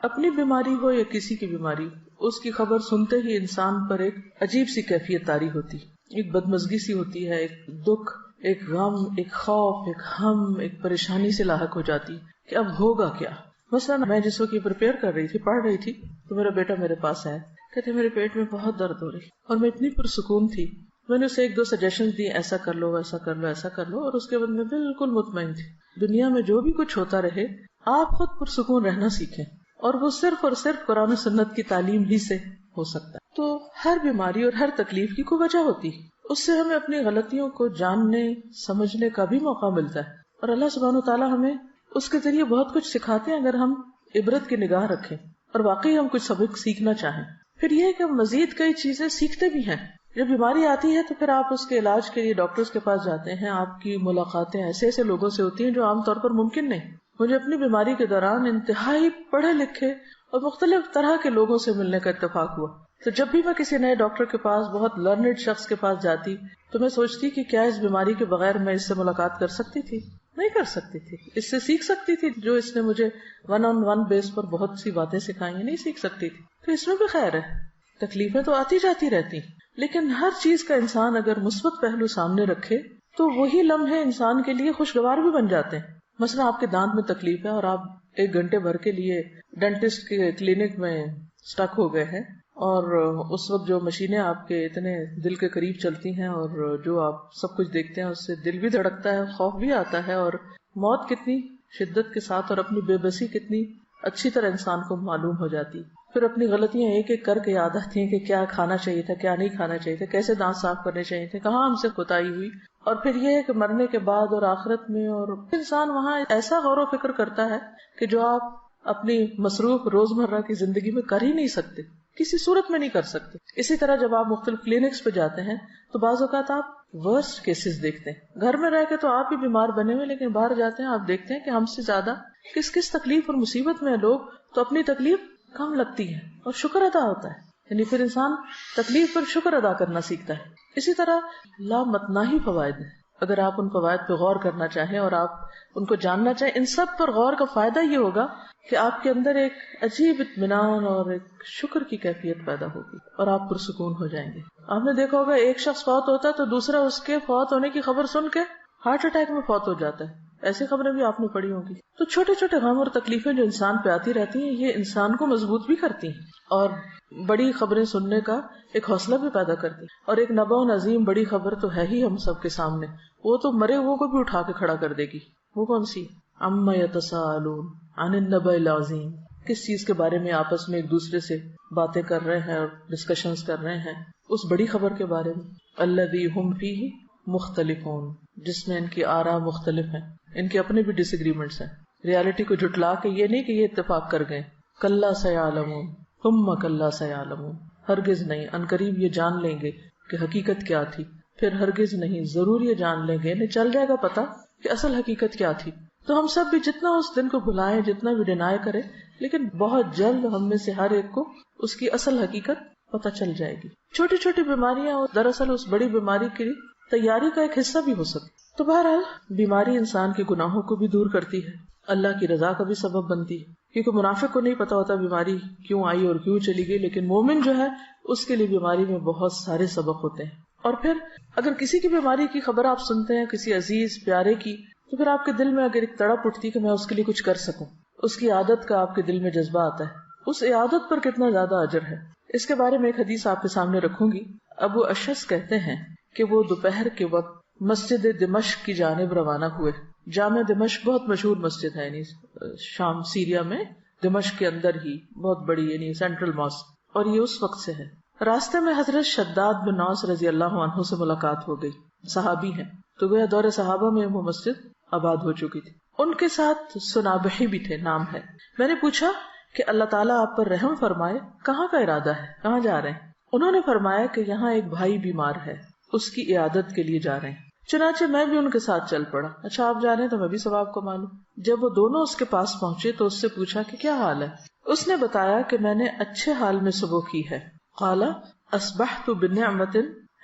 اپنی بیماری ہو یا کسی کی بیماری، اس کی خبر سنتے ہی انسان پر ایک عجیب سی کیفیت طاری ہوتی، ایک بدمزگی سی ہوتی ہے، ایک دکھ، ایک غم، ایک خوف، ایک ہم، ایک پریشانی سے لاحق ہو جاتی کہ اب ہوگا کیا. مثلا میں جس وقت یہ پریپیئر کر رہی تھی، پڑھ رہی تھی، تو میرا بیٹا میرے پاس آیا، کہتے میرے پیٹ میں بہت درد ہو رہی، اور میں اتنی پرسکون تھی. میں نے اسے ایک دو سجیشن دی، ایسا کر لو، ایسا کر لو، ایسا کر لو، اور اس کے بعد میں بالکل مطمئن تھی. دنیا میں جو بھی کچھ ہوتا رہے، آپ خود پرسکون رہنا سیکھیں، اور وہ صرف اور صرف قرآن و سنت کی تعلیم ہی سے ہو سکتا ہے. تو ہر بیماری اور ہر تکلیف کی کوئی وجہ ہوتی ہے، اس سے ہمیں اپنی غلطیوں کو جاننے سمجھنے کا بھی موقع ملتا ہے، اور اللہ سبحانہ وتعالیٰ ہمیں اس کے ذریعے بہت کچھ سکھاتے ہیں اگر ہم عبرت کی نگاہ رکھیں اور واقعی ہم کچھ سبق سیکھنا چاہیں. پھر یہ کہ ہم مزید کئی چیزیں سیکھتے بھی ہیں. جب بیماری آتی ہے تو پھر آپ اس کے علاج کے لیے ڈاکٹرز کے پاس جاتے ہیں، آپ کی ملاقاتیں ایسے ایسے لوگوں سے ہوتی ہیں جو عام طور پر ممکن نہیں. مجھے اپنی بیماری کے دوران انتہائی پڑھے لکھے اور مختلف طرح کے لوگوں سے ملنے کا اتفاق ہوا. تو جب بھی میں کسی نئے ڈاکٹر کے پاس، بہت لرنڈ شخص کے پاس جاتی، تو میں سوچتی کہ کیا اس بیماری کے بغیر میں اس سے ملاقات کر سکتی تھی؟ نہیں کر سکتی تھی. اس سے سیکھ سکتی تھی جو اس نے مجھے 1-on-1 بیس پر بہت سی باتیں سکھائی ہیں، نہیں سیکھ سکتی تھی. تو اس میں بھی خیر ہے، تکلیفیں تو آتی جاتی رہتی، لیکن ہر چیز کا انسان اگر مثبت پہلو سامنے رکھے تو وہی لمحے انسان کے لیے خوشگوار بھی بن جاتے ہیں. مثلا آپ کے دانت میں تکلیف ہے اور آپ 1 گھنٹے بھر کے لیے ڈینٹسٹ کے کلینک میں سٹک ہو گئے ہیں، اور اس وقت جو مشینیں آپ کے اتنے دل کے قریب چلتی ہیں اور جو آپ سب کچھ دیکھتے ہیں، اس سے دل بھی دھڑکتا ہے، خوف بھی آتا ہے، اور موت کتنی شدت کے ساتھ اور اپنی بے بسی کتنی اچھی طرح انسان کو معلوم ہو جاتی. پھر اپنی غلطیاں ایک ایک کر کے یاد آتی ہیں کہ کیا کھانا چاہیے تھا، کیا نہیں کھانا چاہیے تھا، کیسے دانت صاف کرنے چاہیے تھے، کہاں ہم سے کوتاہی ہوئی. اور پھر یہ ہے کہ مرنے کے بعد اور آخرت میں، اور انسان وہاں ایسا غور و فکر کرتا ہے کہ جو آپ اپنی مصروف روزمرہ کی زندگی میں کر ہی نہیں سکتے، کسی صورت میں نہیں کر سکتے. اسی طرح جب آپ مختلف کلینکس پہ جاتے ہیں تو بعض اوقات آپ ورسٹ کیسز دیکھتے ہیں. گھر میں رہ کے تو آپ ہی بیمار بنے ہوئے، لیکن باہر جاتے ہیں آپ دیکھتے ہیں کہ ہم سے زیادہ کس کس تکلیف اور مصیبت میں لوگ، تو اپنی تکلیف کم لگتی ہے اور شکر ادا ہوتا ہے. یعنی پھر انسان تکلیف پر شکر ادا کرنا سیکھتا ہے. اسی طرح لامتناہی فوائد ہیں، اگر آپ ان فوائد پہ غور کرنا چاہیں اور آپ ان کو جاننا چاہیں. ان سب پر غور کا فائدہ یہ ہوگا کہ آپ کے اندر ایک عجیب اطمینان اور ایک شکر کی کیفیت پیدا ہوگی اور آپ پرسکون ہو جائیں گے. آپ نے دیکھا ہوگا ایک شخص فوت ہوتا ہے تو دوسرا اس کے فوت ہونے کی خبر سن کے ہارٹ اٹیک میں فوت ہو جاتا ہے. ایسی خبریں بھی آپ نے پڑھی ہوں گی. تو چھوٹے چھوٹے غم اور تکلیفیں جو انسان پہ آتی رہتی ہیں، یہ انسان کو مضبوط بھی کرتی ہیں اور بڑی خبریں سننے کا ایک حوصلہ بھی پیدا کرتی ہیں. اور ایک نبأ عظیم بڑی خبر تو ہے ہی ہم سب کے سامنے، وہ تو مرے ہوئے کو بھی اٹھا کے کھڑا کر دے گی. وہ کون سی؟ عما یتساءلون عن النبأ العظیم. کس چیز کے بارے میں آپس میں ایک دوسرے سے باتیں کر رہے ہیں اور ڈسکشنز کر رہے ہیں؟ اس بڑی خبر کے بارے میں. الذی ہم فیہ مختلفون، جس میں ان کی آراء مختلف ہیں، ان کے اپنے بھی ڈس ایگریمنٹس ہیں. ریالٹی کو جھٹلا کے یہ نہیں کہ یہ اتفاق کر گئے. کلا سیعلمون ثم کلا سیعلمون، ہرگز نہیں، عنقریب یہ جان لیں گے کہ حقیقت کیا تھی، پھر ہرگز نہیں، ضرور یہ جان لیں گے، انہیں چل جائے گا پتا کہ اصل حقیقت کیا تھی. تو ہم سب بھی جتنا اس دن کو بھلائیں، جتنا بھی ڈینائی کریں، لیکن بہت جلد ہم میں سے ہر ایک کو اس کی اصل حقیقت پتہ چل جائے گی. چھوٹی چھوٹی بیماریاں دراصل اس بڑی بیماری کی تیاری کا ایک حصہ بھی ہو سکتی. تو بہرحال بیماری انسان کے گناہوں کو بھی دور کرتی ہے، اللہ کی رضا کا بھی سبب بنتی ہے، کیونکہ منافق کو نہیں پتا ہوتا بیماری کیوں آئی اور کیوں چلی گئی، لیکن مومن جو ہے اس کے لیے بیماری میں بہت سارے سبق ہوتے ہیں. اور پھر اگر کسی کی بیماری کی خبر آپ سنتے ہیں، کسی عزیز پیارے کی، تو پھر آپ کے دل میں اگر ایک تڑپ اٹھتی کہ میں اس کے لیے کچھ کر سکوں، اس کی عادت کا آپ کے دل میں جذبہ آتا ہے. اس عادت پر کتنا زیادہ اجر ہے. اس کے بارے میں ایک حدیث آپ کے سامنے رکھوں گی. ابو اشعث کہتے ہیں کہ وہ دوپہر کے وقت مسجد دمشق کی جانب روانہ ہوئے. جامع دمشق بہت مشہور مسجد ہے، یعنی شام سیریا میں دمشق کے اندر ہی بہت بڑی، یعنی سینٹرل ماسک، اور یہ اس وقت سے ہے. راستے میں حضرت شداد بن اوس رضی اللہ عنہ سے ملاقات ہو گئی. صحابی ہیں، تو گویا دور صحابہ میں وہ مسجد آباد ہو چکی تھی. ان کے ساتھ سنابحی بھی تھے، نام ہے. میں نے پوچھا کہ اللہ تعالیٰ آپ پر رحم فرمائے، کہاں کا ارادہ ہے، کہاں جا رہے ہیں؟ انہوں نے فرمایا کہ یہاں ایک بھائی بیمار ہے، اس کی عیادت کے لیے جا رہے ہیں. چنانچہ میں بھی ان کے ساتھ چل پڑا. اچھا آپ جا رہے ہیں تو میں بھی ثواب کو معلوم. جب وہ دونوں اس کے پاس پہنچے تو اس سے پوچھا کہ کیا حال ہے. اس نے بتایا کہ میں نے اچھے حال میں صبح کی ہے. قال اصبحت بنعمت،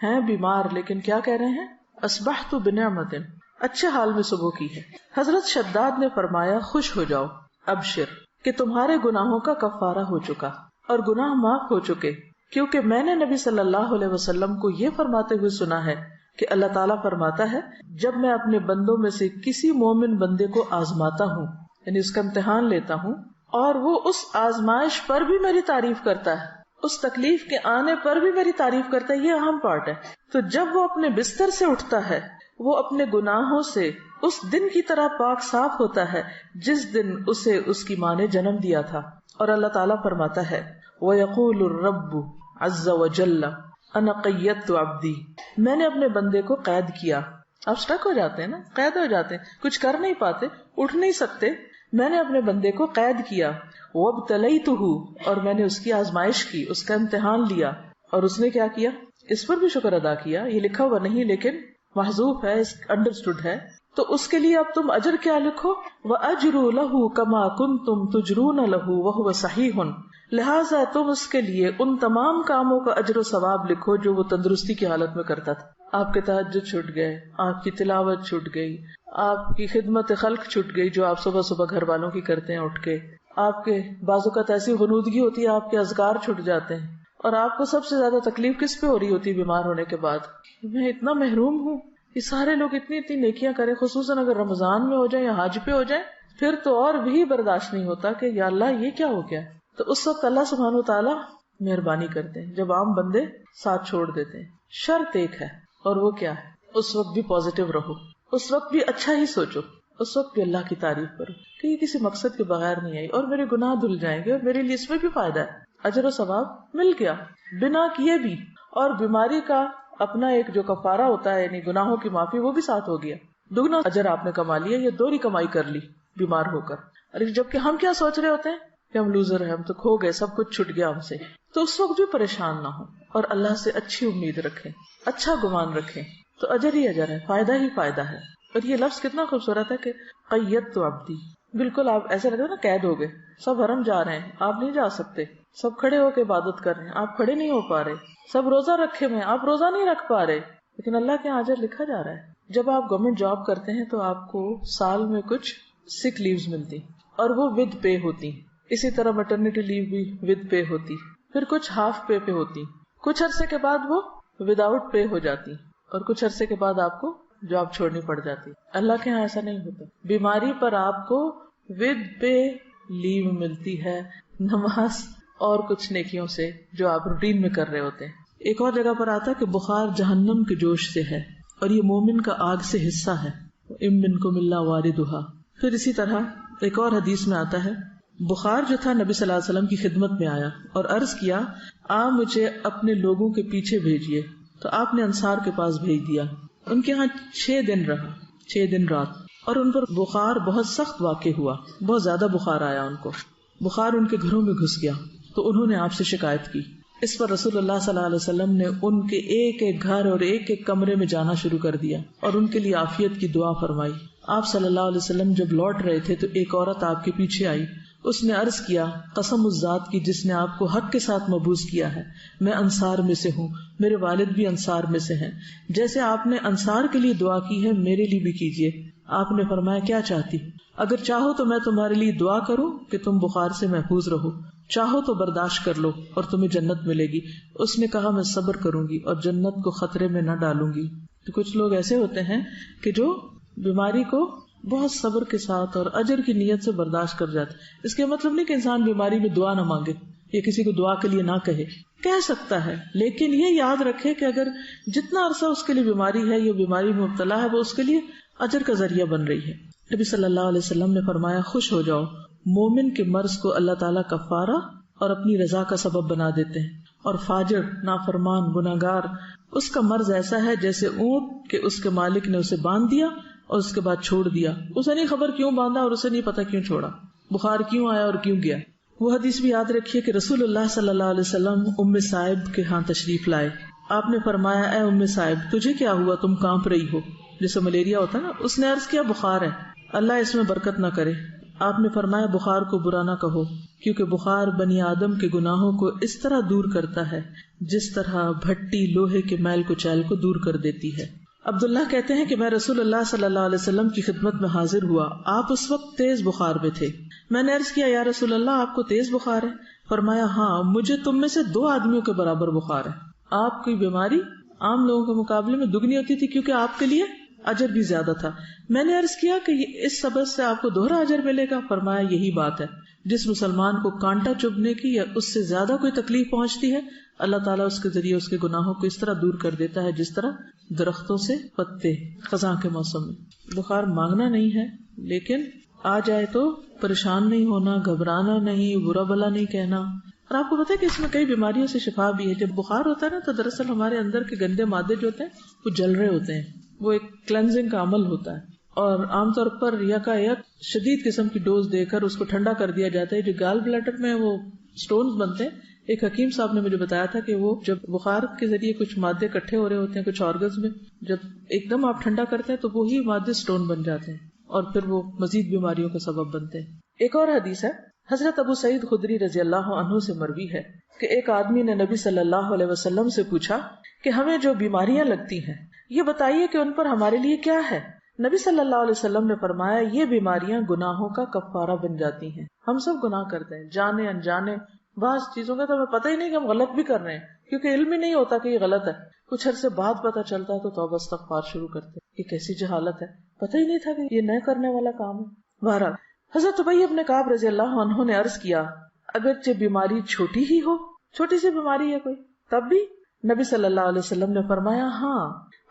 ہیں بیمار لیکن کیا کہہ رہے ہیں؟ اصبحت بنعمت، اچھے حال میں صبح کی ہے. حضرت شداد نے فرمایا خوش ہو جاؤ، ابشر، کہ تمہارے گناہوں کا کفارہ ہو چکا اور گناہ معاف ہو چکے، کیونکہ میں نے نبی صلی اللہ علیہ وسلم کو یہ فرماتے ہوئے سنا ہے کہ اللہ تعالیٰ فرماتا ہے جب میں اپنے بندوں میں سے کسی مومن بندے کو آزماتا ہوں، یعنی اس کا امتحان لیتا ہوں، اور وہ اس آزمائش پر بھی میری تعریف کرتا ہے، اس تکلیف کے آنے پر بھی میری تعریف کرتا ہے، یہ اہم پارٹ ہے، تو جب وہ اپنے بستر سے اٹھتا ہے وہ اپنے گناہوں سے اس دن کی طرح پاک صاف ہوتا ہے جس دن اسے اس کی ماں نے جنم دیا تھا۔ اور اللہ تعالیٰ فرماتا ہے وَيَقُولُ الرَّبُّ عَزَّ وَجَلَّ أَنَا قَيَّدتُ عَبْدِي، میں نے اپنے بندے کو قید کیا۔ آپ سٹک ہو جاتے ہیں نا، قید ہو جاتے ہیں، کچھ کر نہیں پاتے، اٹھ نہیں سکتے، میں نے اپنے بندے کو قید کیا۔ وَابْتَلَيْتُهُ، اور میں نے اس کی آزمائش کی، اس کا امتحان لیا، اور اس نے کیا کیا؟ اس پر بھی شکر ادا کیا۔ یہ لکھا ہوا نہیں لیکن محذوف ہے، انڈرسٹوڈ ہے، تو اس کے لیے اب تم اجر کیا لکھو؟ وَأَجْرُ لَهُ كَمَا كُنْتُمْ تُجْرُونَ لَهُ وَهُوَ صَحِيحٌ، لہٰذا تم اس کے لیے ان تمام کاموں کا اجر و ثواب لکھو جو وہ تندرستی کی حالت میں کرتا تھا۔ آپ کے تہجد چھوٹ گئے، آپ کی تلاوت چھوٹ گئی، آپ کی خدمت خلق چھوٹ گئی جو آپ صبح صبح گھر والوں کی کرتے ہیں اٹھ کے، آپ کے بعض اوقات ایسی غنودگی ہوتی ہے آپ کے اذکار چھوٹ جاتے ہیں، اور آپ کو سب سے زیادہ تکلیف کس پہ ہو رہی ہوتی ہے بیمار ہونے کے بعد؟ میں اتنا محروم ہوں، یہ سارے لوگ اتنی اتنی نیکیاں کریں، خصوصاً اگر رمضان میں ہو جائیں یا حج پہ ہو جائیں، پھر تو اور بھی برداشت نہیں ہوتا کہ یا اللہ یہ کیا ہو گیا۔ تو اس وقت اللہ سبحانہ و تعالیٰ مہربانی کرتے ہیں جب عام بندے ساتھ چھوڑ دیتے ہیں۔ شرط ایک ہے، اور وہ کیا ہے؟ اس وقت بھی پازیٹیو رہو، اس وقت بھی اچھا ہی سوچو، اس وقت بھی اللہ کی تعریف کرو کہ یہ کسی مقصد کے بغیر نہیں آئی اور میرے گناہ دھل جائیں گے اور میرے لیے اس میں بھی فائدہ ہے، اجر و ثواب مل گیا بنا کیے بھی، اور بیماری کا اپنا ایک جو کفارہ ہوتا ہے یعنی گناہوں کی معافی وہ بھی ساتھ ہو گیا، دگنا اجر آپ نے کما لیا، یہ دوہری کمائی کر لی بیمار ہو کر۔ اور جبکہ ہم کیا سوچ رہے ہوتے ہیں کہ ہم لوزر ہیں، ہم تو کھو گئے، سب کچھ چھٹ گیا ہم سے، تو اس وقت بھی پریشان نہ ہو اور اللہ سے اچھی امید رکھیں، اچھا گمان رکھیں، تو اجر ہی اجر ہے، فائدہ ہی فائدہ ہے۔ اور یہ لفظ کتنا خوبصورت ہے کہ قیدت عبدی، بالکل آپ ایسا لگتا ہے نا قید ہو گئے، سب حرم جا رہے ہیں آپ نہیں جا سکتے، سب کھڑے ہو کے عبادت کر رہے ہیں آپ کھڑے نہیں ہو پا رہے، سب روزہ رکھے ہوئے آپ روزہ نہیں رکھ پا رہے، لیکن اللہ کے یہاں اجر لکھا جا رہا ہے۔ جب آپ گورنمنٹ جاب کرتے ہیں تو آپ کو سال میں کچھ سک لیوز ملتی اور وہ ود پے ہوتی، اسی طرح میٹرنٹی لیو بھی ود پے ہوتی، پھر کچھ ہاف پے پہ ہوتی، کچھ عرصے کے بعد وہ وداؤٹ پے ہو جاتی، اور کچھ عرصے کے بعد آپ کو جاب چھوڑنی پڑ جاتی۔ اللہ کے یہاں ایسا نہیں ہوتا، بیماری پر آپ کو ود پے لیو ملتی ہے، نماز اور کچھ نیکیوں سے جو آپ روٹین میں کر رہے ہوتے ہیں۔ ایک اور جگہ پر آتا کہ بخار جہنم کے جوش سے ہے اور یہ مومن کا آگ سے حصہ ہے، ام منکم الا واردھا۔ پھر اسی طرح ایک اور حدیث میں آتا ہے بخار جو تھا نبی صلی اللہ علیہ وسلم کی خدمت میں آیا اور عرض کیا مجھے اپنے لوگوں کے پیچھے بھیجیے، تو آپ نے انصار کے پاس بھیج دیا، ان کے ہاں 6 دن رہا، 6 دن رات، اور ان پر بخار بہت سخت واقع ہوا، بہت زیادہ بخار آیا ان کو، بخار ان کے گھروں میں گھس گیا، تو انہوں نے آپ سے شکایت کی۔ اس پر رسول اللہ صلی اللہ علیہ وسلم نے ان کے ایک ایک گھر اور ایک ایک کمرے میں جانا شروع کر دیا اور ان کے لیے عافیت کی دعا فرمائی۔ آپ صلی اللہ علیہ وسلم جب لوٹ رہے تھے تو ایک عورت آپ کے پیچھے آئی، اس نے عرض کیا قسم اس ذات کی جس نے آپ کو حق کے ساتھ مبعوث کیا ہے، میں انصار میں سے ہوں، میرے والد بھی انصار میں سے ہیں، جیسے آپ نے انصار کے لیے دعا کی ہے میرے لیے بھی کیجیے۔ آپ نے فرمایا کیا چاہتی؟ اگر چاہو تو میں تمہارے لیے دعا کروں کہ تم بخار سے محفوظ رہو، چاہو تو برداشت کر لو اور تمہیں جنت ملے گی۔ اس نے کہا میں صبر کروں گی اور جنت کو خطرے میں نہ ڈالوں گی۔ تو کچھ لوگ ایسے ہوتے ہیں کہ جو بیماری کو بہت صبر کے ساتھ اور اجر کی نیت سے برداشت کر جاتے۔ اس کے مطلب نہیں کہ انسان بیماری میں دعا نہ مانگے یا کسی کو دعا کے لیے نہ کہہ سکتا ہے، لیکن یہ یاد رکھے کہ اگر جتنا عرصہ اس کے لیے بیماری ہے یا بیماری میں مبتلا ہے وہ اس کے لیے اجر کا ذریعہ بن رہی ہے۔ نبی صلی اللہ علیہ وسلم نے فرمایا خوش ہو جاؤ، مومن کے مرض کو اللہ تعالیٰ کفارہ اور اپنی رضا کا سبب بنا دیتے ہیں، اور فاجر نافرمان گناہگار اس کا مرض ایسا ہے جیسے اونٹ کہ اس کے مالک نے اسے باندھ دیا اور اس کے بعد چھوڑ دیا، اسے نہیں خبر کیوں باندھا اور اسے نہیں پتا کیوں چھوڑا، بخار کیوں آیا اور کیوں گیا۔ وہ حدیث بھی یاد رکھیے کہ رسول اللہ صلی اللہ علیہ وسلم ام صائب کے ہاں تشریف لائے۔ آپ نے فرمایا اے ام صائب تجھے کیا ہوا، تم کانپ رہی ہو، جیسے ملیریا ہوتا ہے نا۔ اس نے عرض کیا بخار ہے، اللہ اس میں برکت نہ کرے۔ آپ نے فرمایا بخار کو برا نہ کہو، کیونکہ بخار بنی آدم کے گناہوں کو اس طرح دور کرتا ہے جس طرح بھٹی لوہے کے میل کچیل کو دور کر دیتی ہے۔ عبداللہ کہتے ہیں کہ میں رسول اللہ صلی اللہ علیہ وسلم کی خدمت میں حاضر ہوا. آپ اس وقت تیز بخار میں تھے. میں نے عرض کیا یا رسول اللہ آپ کو تیز بخار ہے؟ فرمایا ہاں مجھے تم میں سے 2 آدمیوں کے برابر بخار ہے. آپ کی بیماری عام لوگوں کے مقابلے میں دگنی ہوتی تھی کیونکہ آپ کے لیے اجر بھی زیادہ تھا. میں نے عرض کیا کہ اس سبب سے آپ کو دوہرا اجر ملے گا؟ فرمایا یہی بات ہے. جس مسلمان کو کانٹا چبھنے کی یا اس سے زیادہ کوئی تکلیف پہنچتی ہے اللہ تعالیٰ اس کے ذریعے اس کے گناہوں کو اس طرح دور کر دیتا ہے جس طرح درختوں سے پتے خزاں کے موسم میں. بخار مانگنا نہیں ہے لیکن آ جائے تو پریشان نہیں ہونا، گھبرانا نہیں، برا بلا نہیں کہنا. اور آپ کو پتا ہے کہ اس میں کئی بیماریوں سے شفا بھی ہے. جب بخار ہوتا ہے نا تو دراصل ہمارے اندر کے گندے مادے جو ہوتے ہیں وہ جل رہے ہوتے ہیں. وہ ایک کلینزنگ کا عمل ہوتا ہے اور عام طور پر یکایک شدید قسم کی ڈوز دے کر اس کو ٹھنڈا کر دیا جاتا ہے. جو گال بلیڈر میں وہ سٹونز بنتے ہیں، ایک حکیم صاحب نے مجھے بتایا تھا کہ وہ جب بخار کے ذریعے کچھ مادے اکٹھے ہو رہے ہوتے ہیں کچھ آرگنز میں، جب ایک دم آپ ٹھنڈا کرتے ہیں تو وہی مادے سٹون بن جاتے ہیں اور پھر وہ مزید بیماریوں کا سبب بنتے ہیں. ایک اور حدیث ہے حضرت ابو سعید خدری رضی اللہ عنہ سے مروی ہے کہ ایک آدمی نے نبی صلی اللہ علیہ وسلم سے پوچھا کہ ہمیں جو بیماریاں لگتی ہیں یہ بتائیے کہ ان پر ہمارے لیے کیا ہے. نبی صلی اللہ علیہ وسلم نے فرمایا یہ بیماریاں گناہوں کا کفارہ بن جاتی ہیں. ہم سب گناہ کرتے ہیں جانے انجانے، بعض چیزوں کا تو ہمیں پتہ ہی نہیں کہ ہم غلط بھی کر رہے ہیں کیونکہ علم ہی نہیں ہوتا کہ یہ غلط ہے. کچھ عرصے بعد پتہ چلتا ہے تو توبہ استغفار شروع کرتے ہیں. یہ کیسی جہالت ہے، پتہ ہی نہیں تھا کہ یہ نہ کرنے والا کام ہے. بہرحال حضرت ابی بن کعب رضی اللہ عنہ نے عرض کیا اگرچہ بیماری چھوٹی ہی ہو، چھوٹی سی بیماری ہے کوئی، تب بھی؟ نبی صلی اللہ علیہ وسلم نے فرمایا ہاں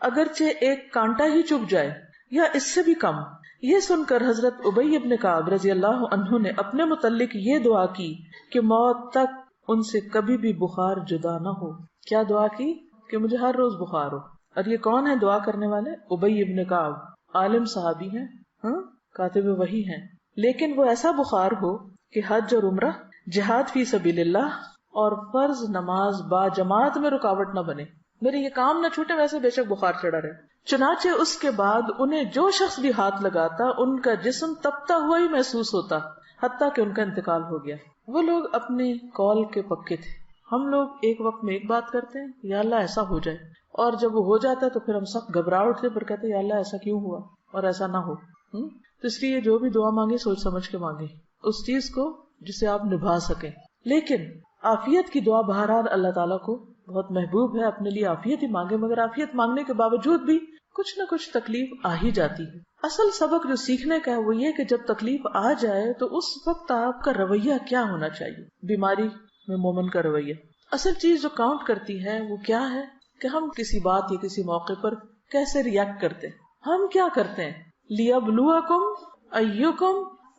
اگرچہ ایک کانٹا ہی چبھ جائے یا اس سے بھی کم. یہ سن کر حضرت ابی بن کعب رضی اللہ عنہ نے اپنے متعلق یہ دعا کی کہ موت تک ان سے کبھی بھی بخار جدا نہ ہو. کیا دعا کی؟ کہ مجھے ہر روز بخار ہو. اور یہ کون ہے دعا کرنے والے؟ ابی بن کعب، عالم صحابی ہیں، کاتب وحی ہیں، لیکن وہ ایسا بخار ہو کہ حج اور عمرہ، جہاد فی سبیل اللہ اور فرض نماز با جماعت میں رکاوٹ نہ بنے. میرے یہ کام نہ چھوٹے، ویسے بے شک بخار چڑھا رہے. چنانچہ اس کے بعد انہیں جو شخص بھی ہاتھ لگاتا ان کا جسم تپتا ہوا ہی محسوس ہوتا حتیٰ کہ ان کا انتقال ہو گیا. وہ لوگ اپنے قول کے پکے تھے. ہم لوگ ایک وقت میں ایک بات کرتے ہیں یا اللہ ایسا ہو جائے، اور جب وہ ہو جاتا ہے تو پھر ہم سخت گھبرا اٹھتے پر کہتے ہیں یا اللہ ایسا کیوں ہوا اور ایسا نہ ہو. تو اس لیے جو بھی دعا مانگے سوچ سمجھ کے مانگے اس چیز کو جسے آپ نبھا سکیں. لیکن عافیت کی دعا بہرحال اللہ تعالیٰ کو بہت محبوب ہے. اپنے لیے عافیت ہی مانگے، مگر عافیت مانگنے کے باوجود بھی کچھ نہ کچھ تکلیف آ ہی جاتی ہے. اصل سبق جو سیکھنے کا ہے وہ یہ کہ جب تکلیف آ جائے تو اس وقت آپ کا رویہ کیا ہونا چاہیے. بیماری میں مومن کا رویہ، اصل چیز جو کاؤنٹ کرتی ہے وہ کیا ہے کہ ہم کسی بات یا کسی موقع پر کیسے ریئیکٹ کرتے ہیں. ہم کیا کرتے ہیں؟ لِيَبْلُوَكُمْ أَيُّكُمْ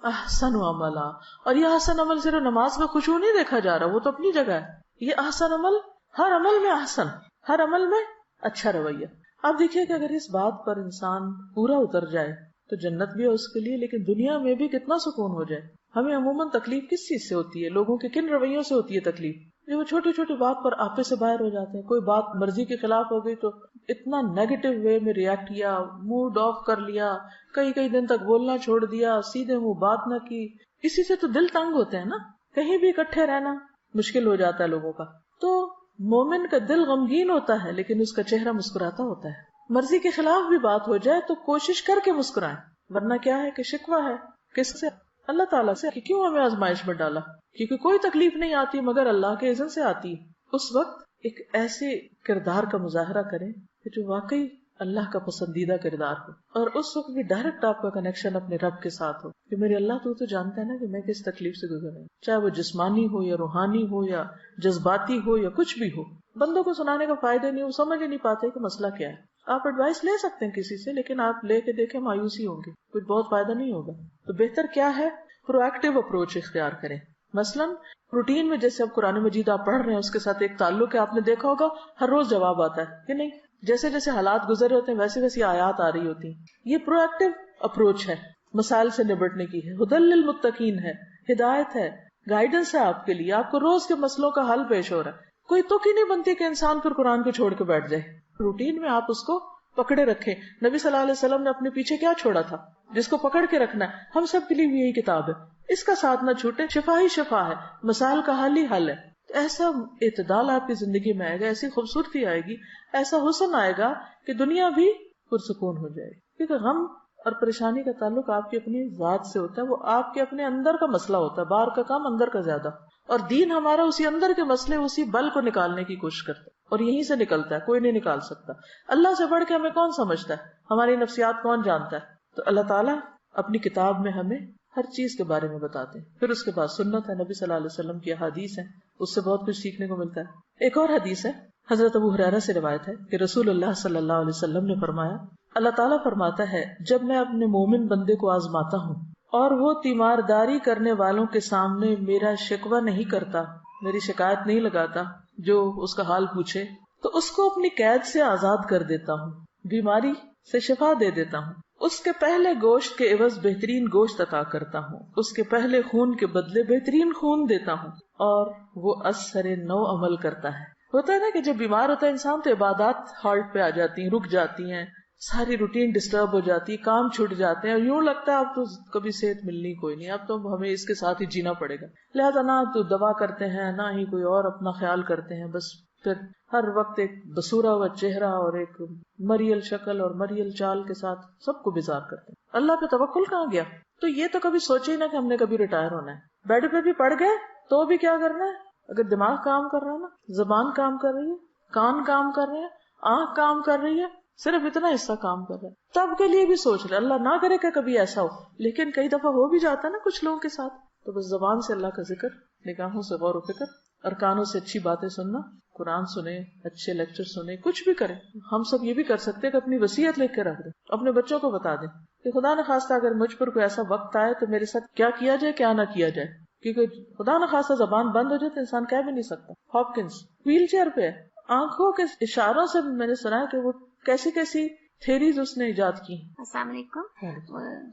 احسن عملا. اور یہ احسن عمل صرف نماز کا خشوع نہیں دیکھا جا رہا، وہ تو اپنی جگہ ہے. یہ احسن عمل ہر عمل میں احسن، ہر عمل میں اچھا رویہ. آپ دیکھیے کہ اگر اس بات پر انسان پورا اتر جائے تو جنت بھی ہے اس کے لیے، لیکن دنیا میں بھی کتنا سکون ہو جائے. ہمیں عموماً تکلیف کس چیز سے ہوتی ہے؟ لوگوں کے کن رویوں سے ہوتی ہے تکلیف؟ جو وہ چھوٹی چھوٹی بات پر آپے سے باہر ہو جاتے ہیں. کوئی بات مرضی کے خلاف ہو گئی تو اتنا نیگیٹو وے میں ریئیکٹ کیا، موڈ آف کر لیا، کئی دن تک بولنا چھوڑ دیا، سیدھے منہ بات نہ کی. اسی سے تو دل تنگ ہوتے ہیں نا. کہیں بھی اکٹھے رہنا مشکل ہو جاتا ہے لوگوں کا. تو مومن کا دل غمگین ہوتا ہے لیکن اس کا چہرہ مسکراتا ہوتا ہے. مرضی کے خلاف بھی بات ہو جائے تو کوشش کر کے مسکرائیں، ورنہ کیا ہے کہ شکوہ ہے کس سے؟ اللہ تعالیٰ سے کہ کیوں ہمیں آزمائش میں ڈالا. کیونکہ کوئی تکلیف نہیں آتی مگر اللہ کے اذن سے آتی. اس وقت ایک ایسے کردار کا مظاہرہ کریں کہ جو واقعی اللہ کا پسندیدہ کردار ہو، اور اس وقت بھی ڈائریکٹ آپ کا کنیکشن اپنے رب کے ساتھ ہو کہ میرے اللہ تو جانتا ہے نا کہ میں کس تکلیف سے گزر رہا ہوں، چاہے وہ جسمانی ہو یا روحانی ہو یا جذباتی ہو یا کچھ بھی ہو. بندوں کو سنانے کا فائدہ نہیں، وہ سمجھ ہی نہیں پاتے کہ مسئلہ کیا ہے. آپ ایڈوائس لے سکتے ہیں کسی سے، لیکن آپ لے کے دیکھیں مایوسی ہوں گی، کچھ بہت فائدہ نہیں ہوگا. تو بہتر کیا ہے؟ پرو ایکٹیو اپروچ اختیار کریں. مثلاً روٹین میں جیسے اب قرآن مجید آپ پڑھ رہے ہیں اس کے ساتھ ایک تعلق ہے. آپ نے دیکھا ہوگا ہر روز جواب آتا ہے کہ نہیں؟ جیسے جیسے حالات گزر ہوتے ہیں ویسے ویسی آیات آ رہی ہوتی ہیں. یہ پرو ایکٹیو اپروچ ہے مسائل سے نبٹنے کی ہے. ہدی للمتقین ہے، ہدایت ہے، گائیڈنس ہے آپ کے لیے. آپ کو روز کے مسئلوں کا حل پیش ہو رہا ہے. کوئی تک ہی نہیں بنتی کہ انسان پھر قرآن کو چھوڑ کے بیٹھ جائے. روٹین میں آپ اس کو پکڑے رکھیں. نبی صلی اللہ علیہ وسلم نے اپنے پیچھے کیا چھوڑا تھا جس کو پکڑ کے رکھنا ہے؟ ہم سب کے لیے بھی یہی کتاب ہے. اس کا ساتھ نہ چھوٹے. شفا ہی شفا ہے، مسائل کا حل ہی حل ہے. ایسا اعتدال آپ کی زندگی میں آئے گا، ایسی خوبصورتی آئے گی، ایسا حسن آئے گا کہ دنیا بھی پرسکون ہو جائے گی. کیونکہ غم اور پریشانی کا تعلق آپ کی اپنی ذات سے ہوتا ہے، وہ آپ کے اپنے اندر کا مسئلہ ہوتا ہے، باہر کا کام اندر کا زیادہ. اور دین ہمارا اسی اندر کے مسئلے، اسی بل کو نکالنے کی کوشش کرتا ہے، اور یہیں سے نکلتا ہے، کوئی نہیں نکال سکتا. اللہ سے بڑھ کے ہمیں کون سمجھتا ہے؟ ہماری نفسیات کون جانتا ہے؟ تو اللہ تعالیٰ اپنی کتاب میں ہمیں ہر چیز کے بارے میں بتاتے ہیں. پھر اس کے بعد سنت ہے، نبی صلی اللہ علیہ وسلم کی احادیث ہیں، اس سے بہت کچھ سیکھنے کو ملتا ہے. ایک اور حدیث ہے، حضرت ابو ہریرہ سے روایت ہے کہ رسول اللہ صلی اللہ علیہ وسلم نے فرمایا، اللہ تعالیٰ فرماتا ہے جب میں اپنے مومن بندے کو آزماتا ہوں اور وہ تیمارداری کرنے والوں کے سامنے میرا شکوہ نہیں کرتا، میری شکایت نہیں لگاتا، جو اس کا حال پوچھے، تو اس کو اپنی قید سے آزاد کر دیتا ہوں، بیماری سے شفا دے دیتا ہوں، اس کے پہلے گوشت کے عوض بہترین گوشت عطا کرتا ہوں، اس کے پہلے خون کے بدلے بہترین خون دیتا ہوں، اور وہ اثر نو عمل کرتا ہے. ہوتا ہے نا کہ جب بیمار ہوتا ہے انسان تو عبادات ہالٹ پہ آ جاتی ہیں، رک جاتی ہیں، ساری روٹین ڈسٹرب ہو جاتی ہے، کام چھوٹ جاتے ہیں، اور یوں لگتا ہے اب تو کبھی صحت ملنی کوئی نہیں، اب تو ہمیں اس کے ساتھ ہی جینا پڑے گا. لہذا نہ تو دوا کرتے ہیں، نہ ہی کوئی اور اپنا خیال کرتے ہیں، بس پھر ہر وقت ایک بسورا ہوا چہرہ اور ایک مریل شکل اور مریل چال کے ساتھ سب کو بیزار کرتے ہیں. اللہ پہ توکل کہاں گیا؟ تو یہ تو کبھی سوچے ہی نہ کہ ہم نے کبھی ریٹائر ہونا ہے. بیڈ پہ بھی پڑ گئے تو بھی کیا کرنا ہے؟ اگر دماغ کام کر رہا ہے نا، زبان کام کر رہی ہے، کان کام کر رہے ہیں، آنکھ کام کر رہی ہے، صرف اتنا حصہ کام کر رہا ہے، تب کے لیے بھی سوچ رہے. اللہ نہ کرے کہ کبھی ایسا ہو، لیکن کئی دفعہ ہو بھی جاتا ہے نا کچھ لوگوں کے ساتھ. تو بس زبان سے اللہ کا ذکر، نگاہوں سے غور و فکر، اور کانوں سے اچھی باتیں سننا، قرآن سنیں، اچھے لیکچر سنیں، کچھ بھی کریں. ہم سب یہ بھی کر سکتے ہیں کہ اپنی وصیت لکھ کے رکھ دیں، اپنے بچوں کو بتا دیں کہ خدا نخواستہ اگر مجھ پر کوئی ایسا وقت آئے تو میرے ساتھ کیا کیا جائے، کیا نہ کیا جائے. کیونکہ خدا نخواستہ زبان بند ہو جائے تو انسان کہہ بھی نہیں سکتا. ہاپکنس ویل چیئر پہ ہے، آنکھوں کے اشاروں سے میں نے سنا ہے کہ وہ کیسی کیسی تھیریز اس نے ایجاد کی. السلام علیکم.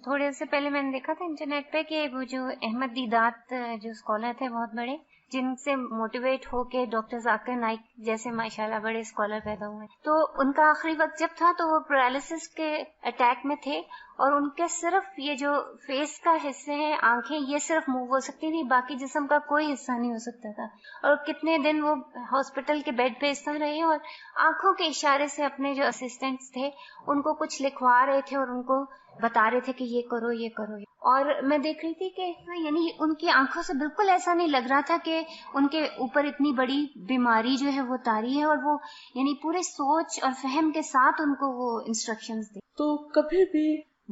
تھوڑے سے پہلے میں نے دیکھا تھا انٹرنیٹ پہ کہ وہ جو احمد دیدات جو اسکالر تھے بہت بڑے، جن سے موٹیویٹ ہو کے ڈاکٹر ذاکر نائک جیسے ماشاءاللہ بڑے اسکالر پیدا ہوئے، تو ان کا آخری وقت جب تھا تو وہ پیرالسس کے اٹیک میں تھے، اور ان کے صرف یہ جو فیس کا حصے ہیں، آنکھیں، یہ صرف موو ہو سکتی تھی، باقی جسم کا کوئی حصہ نہیں ہو سکتا تھا. اور کتنے دن وہ ہاسپٹل کے بیڈ پہ اس طرح رہے، اور آنکھوں کے اشارے سے اپنے جو اسسٹنٹس تھے ان کو کچھ لکھوا رہے تھے اور ان کو بتا رہے تھے کہ یہ کرو یہ کرو. اور میں دیکھ رہی تھی کہ یعنی ان کی آنکھوں سے بالکل ایسا نہیں لگ رہا تھا کہ ان کے اوپر اتنی بڑی بیماری جو ہے وہ طاری ہے، اور وہ یعنی پورے سوچ اور فہم کے ساتھ ان کو وہ انسٹرکشنز دی. تو کبھی بھی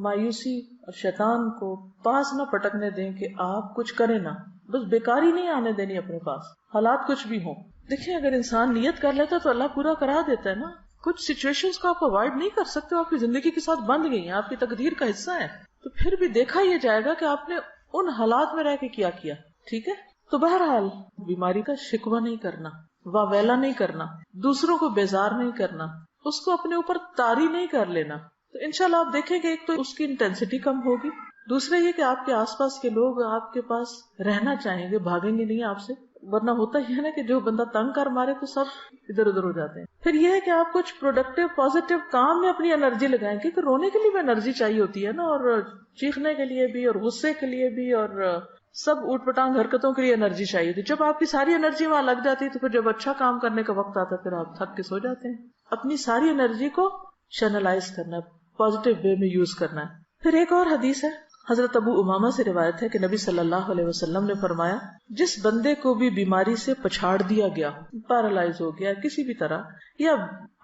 مایوسی اور شیطان کو پاس نہ پٹکنے دیں کہ آپ کچھ کریں نہ، بس بیکاری نہیں آنے دینی اپنے پاس، حالات کچھ بھی ہوں. دیکھیں اگر انسان نیت کر لیتا تو اللہ پورا کرا دیتا ہے نا. کچھ سچویشنز کو آپ اوائڈ نہیں کر سکتے، آپ کی زندگی کے ساتھ بند گئی ہیں، آپ کی تقدیر کا حصہ ہے. تو پھر بھی دیکھا یہ جائے گا کہ آپ نے ان حالات میں رہ کے کیا کیا. ٹھیک ہے، تو بہرحال بیماری کا شکوہ نہیں کرنا، واویلا نہیں کرنا، دوسروں کو بیزار نہیں کرنا، اس کو اپنے اوپر طاری نہیں کر لینا. تو انشاءاللہ آپ دیکھیں کہ ایک تو اس کی انٹینسٹی کم ہوگی، دوسرا یہ کہ آپ کے آس پاس کے لوگ آپ کے پاس رہنا چاہیں گے، بھاگیں گے نہیں آپ سے. ورنہ ہوتا ہی ہے نا کہ جو بندہ تنگ کر مارے تو سب ادھر ادھر ہو جاتے ہیں. پھر یہ ہے کہ آپ کچھ پروڈکٹیو پازیٹیو کام میں اپنی انرجی لگائیں، کیونکہ رونے کے لیے بھی انرجی چاہیے ہوتی ہے نا، اور چیخنے کے لیے بھی، اور غصے کے لیے بھی، اور سب اوٹ پٹانگ حرکتوں کے لیے انرجی چاہیے تھی. جب آپ کی ساری انرجی وہاں لگ جاتی ہے تو پھر جب اچھا کام کرنے کا وقت آتا ہے پھر آپ تھک کے سو جاتے ہیں. اپنی ساری انرجی کو چینلائز کرنا ہے، پازیٹیو وے میں یوز کرنا ہے. پھر ایک اور حدیث ہے، حضرت ابو امامہ سے روایت ہے کہ نبی صلی اللہ علیہ وسلم نے فرمایا، جس بندے کو بھی بیماری سے پچھاڑ دیا گیا، پیرالائز ہو گیا کسی بھی طرح، یا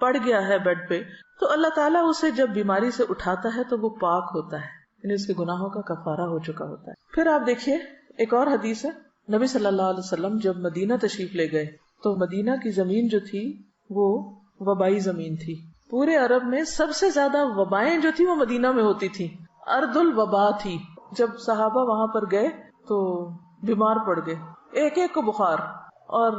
پڑ گیا ہے بیڈ پہ، تو اللہ تعالیٰ اسے جب بیماری سے اٹھاتا ہے تو وہ پاک ہوتا ہے، یعنی اس کے گناہوں کا کفارہ ہو چکا ہوتا ہے. پھر آپ دیکھیے ایک اور حدیث ہے، نبی صلی اللہ علیہ وسلم جب مدینہ تشریف لے گئے تو مدینہ کی زمین جو تھی وہ وبائی زمین تھی. پورے عرب میں سب سے زیادہ وبائیں جو تھی وہ مدینہ میں ہوتی تھی، ارض الوبا تھی. جب صحابہ وہاں پر گئے تو بیمار پڑ گئے، ایک ایک کو بخار، اور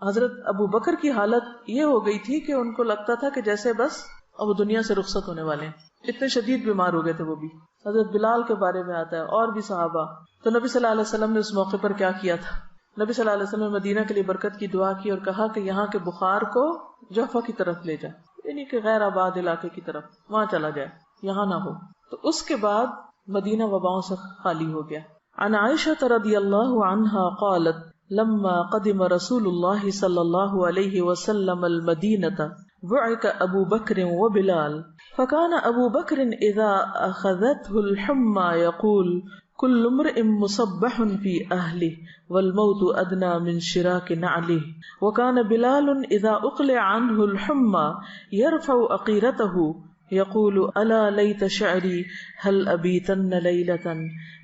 حضرت ابو بکر کی حالت یہ ہو گئی تھی کہ ان کو لگتا تھا کہ جیسے بس اب وہ دنیا سے رخصت ہونے والے ہیں، اتنے شدید بیمار ہو گئے تھے وہ بھی. حضرت بلال کے بارے میں آتا ہے اور بھی صحابہ. تو نبی صلی اللہ علیہ وسلم نے اس موقع پر کیا کیا تھا؟ نبی صلی اللہ علیہ وسلم نے مدینہ کے لیے برکت کی دعا کی اور کہا کہ یہاں کے بخار کو جوفہ کی طرف لے جائے، یعنی کہ غیر آباد علاقے کی طرف وہاں چلا جائے، یہاں نہ ہو. تو اس کے بعد مدینہ وباؤں سے خالی ہو گیا. عن عائشہ رضی اللہ عنہا قالت لما قدم رسول اللہ صلی اللہ علیہ وسلم المدینہ بعث ابو بکر وبلال فكان ابو بکر اذا اخذته الحمى يقول كل امرئ مصبح في اهله والموت ادنى من شراك نعله وكان بلال اذا اقلع عنه الحمى يرفع عقيرته يقول الا ليت شعري هل ابيتن ليلة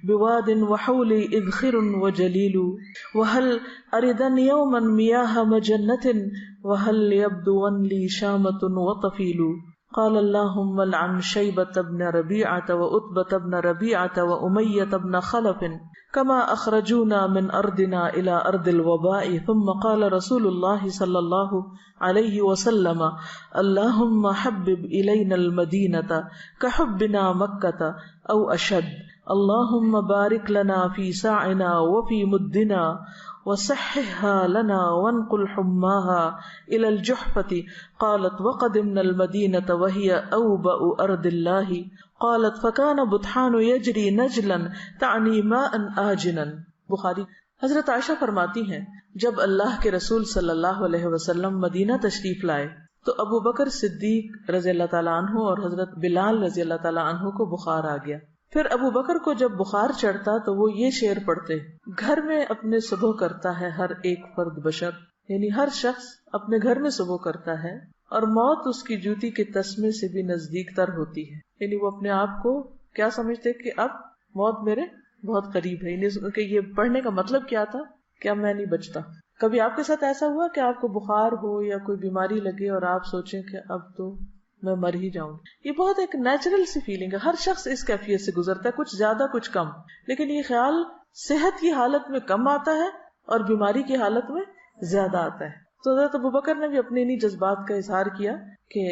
بواد وحولي اذخر وجليل وهل اردن يوما مياه مجنة وهل يبدون لي شامة وطفيل قال اللهم لعن شيبة بن ربيعة وعتبة بن ربيعة وأمية بن خلف كما أخرجونا من أرضنا إلى أرض الوباء ثم قال رسول الله صلى الله عليه وسلم اللهم حبب إلينا المدينة كحبنا مكة أو أشد اللهم بارك لنا في ساعنا وفي مدنا وصححها لنا وانقل حماها إلى الجحفة قالت وقدمنا المدينة وهي أوبأ أرض الله قالت فكان بطحان يجري نجلا تعني ماء آجنا. بخاری. حضرت عائشہ فرماتی ہیں جب اللہ کے رسول صلی اللہ علیہ وسلم مدینہ تشریف لائے تو ابو بکر صدیق رضی اللہ تعالیٰ عنہ اور حضرت بلال رضی اللہ تعالیٰ عنہ کو بخار آ گیا. پھر ابو بکر کو جب بخار چڑھتا تو وہ یہ شعر پڑھتے گھر میں اپنے صبح کرتا ہے ہر ایک فرد بشر، یعنی ہر شخص اپنے گھر میں صبح کرتا ہے اور موت اس کی جوتی کے تسمے سے بھی نزدیک تر ہوتی ہے. یعنی وہ اپنے آپ کو کیا سمجھتے کہ اب موت میرے بہت قریب ہے. یعنی کہ یہ پڑھنے کا مطلب کیا تھا کہ اب میں نہیں بچتا. کبھی آپ کے ساتھ ایسا ہوا کہ آپ کو بخار ہو یا کوئی بیماری لگے اور آپ سوچیں کہ اب تو میں مر ہی جاؤں؟ یہ بہت ایک نیچرل سی فیلنگ ہے، ہر شخص اس کیفیت سے گزرتا ہے، کچھ زیادہ کچھ کم، لیکن یہ خیال صحت کی حالت میں کم آتا ہے اور بیماری کی حالت میں زیادہ آتا ہے. تو حضرت ابوبکر نے بھی اپنے انہی جذبات کا اظہار کیا کہ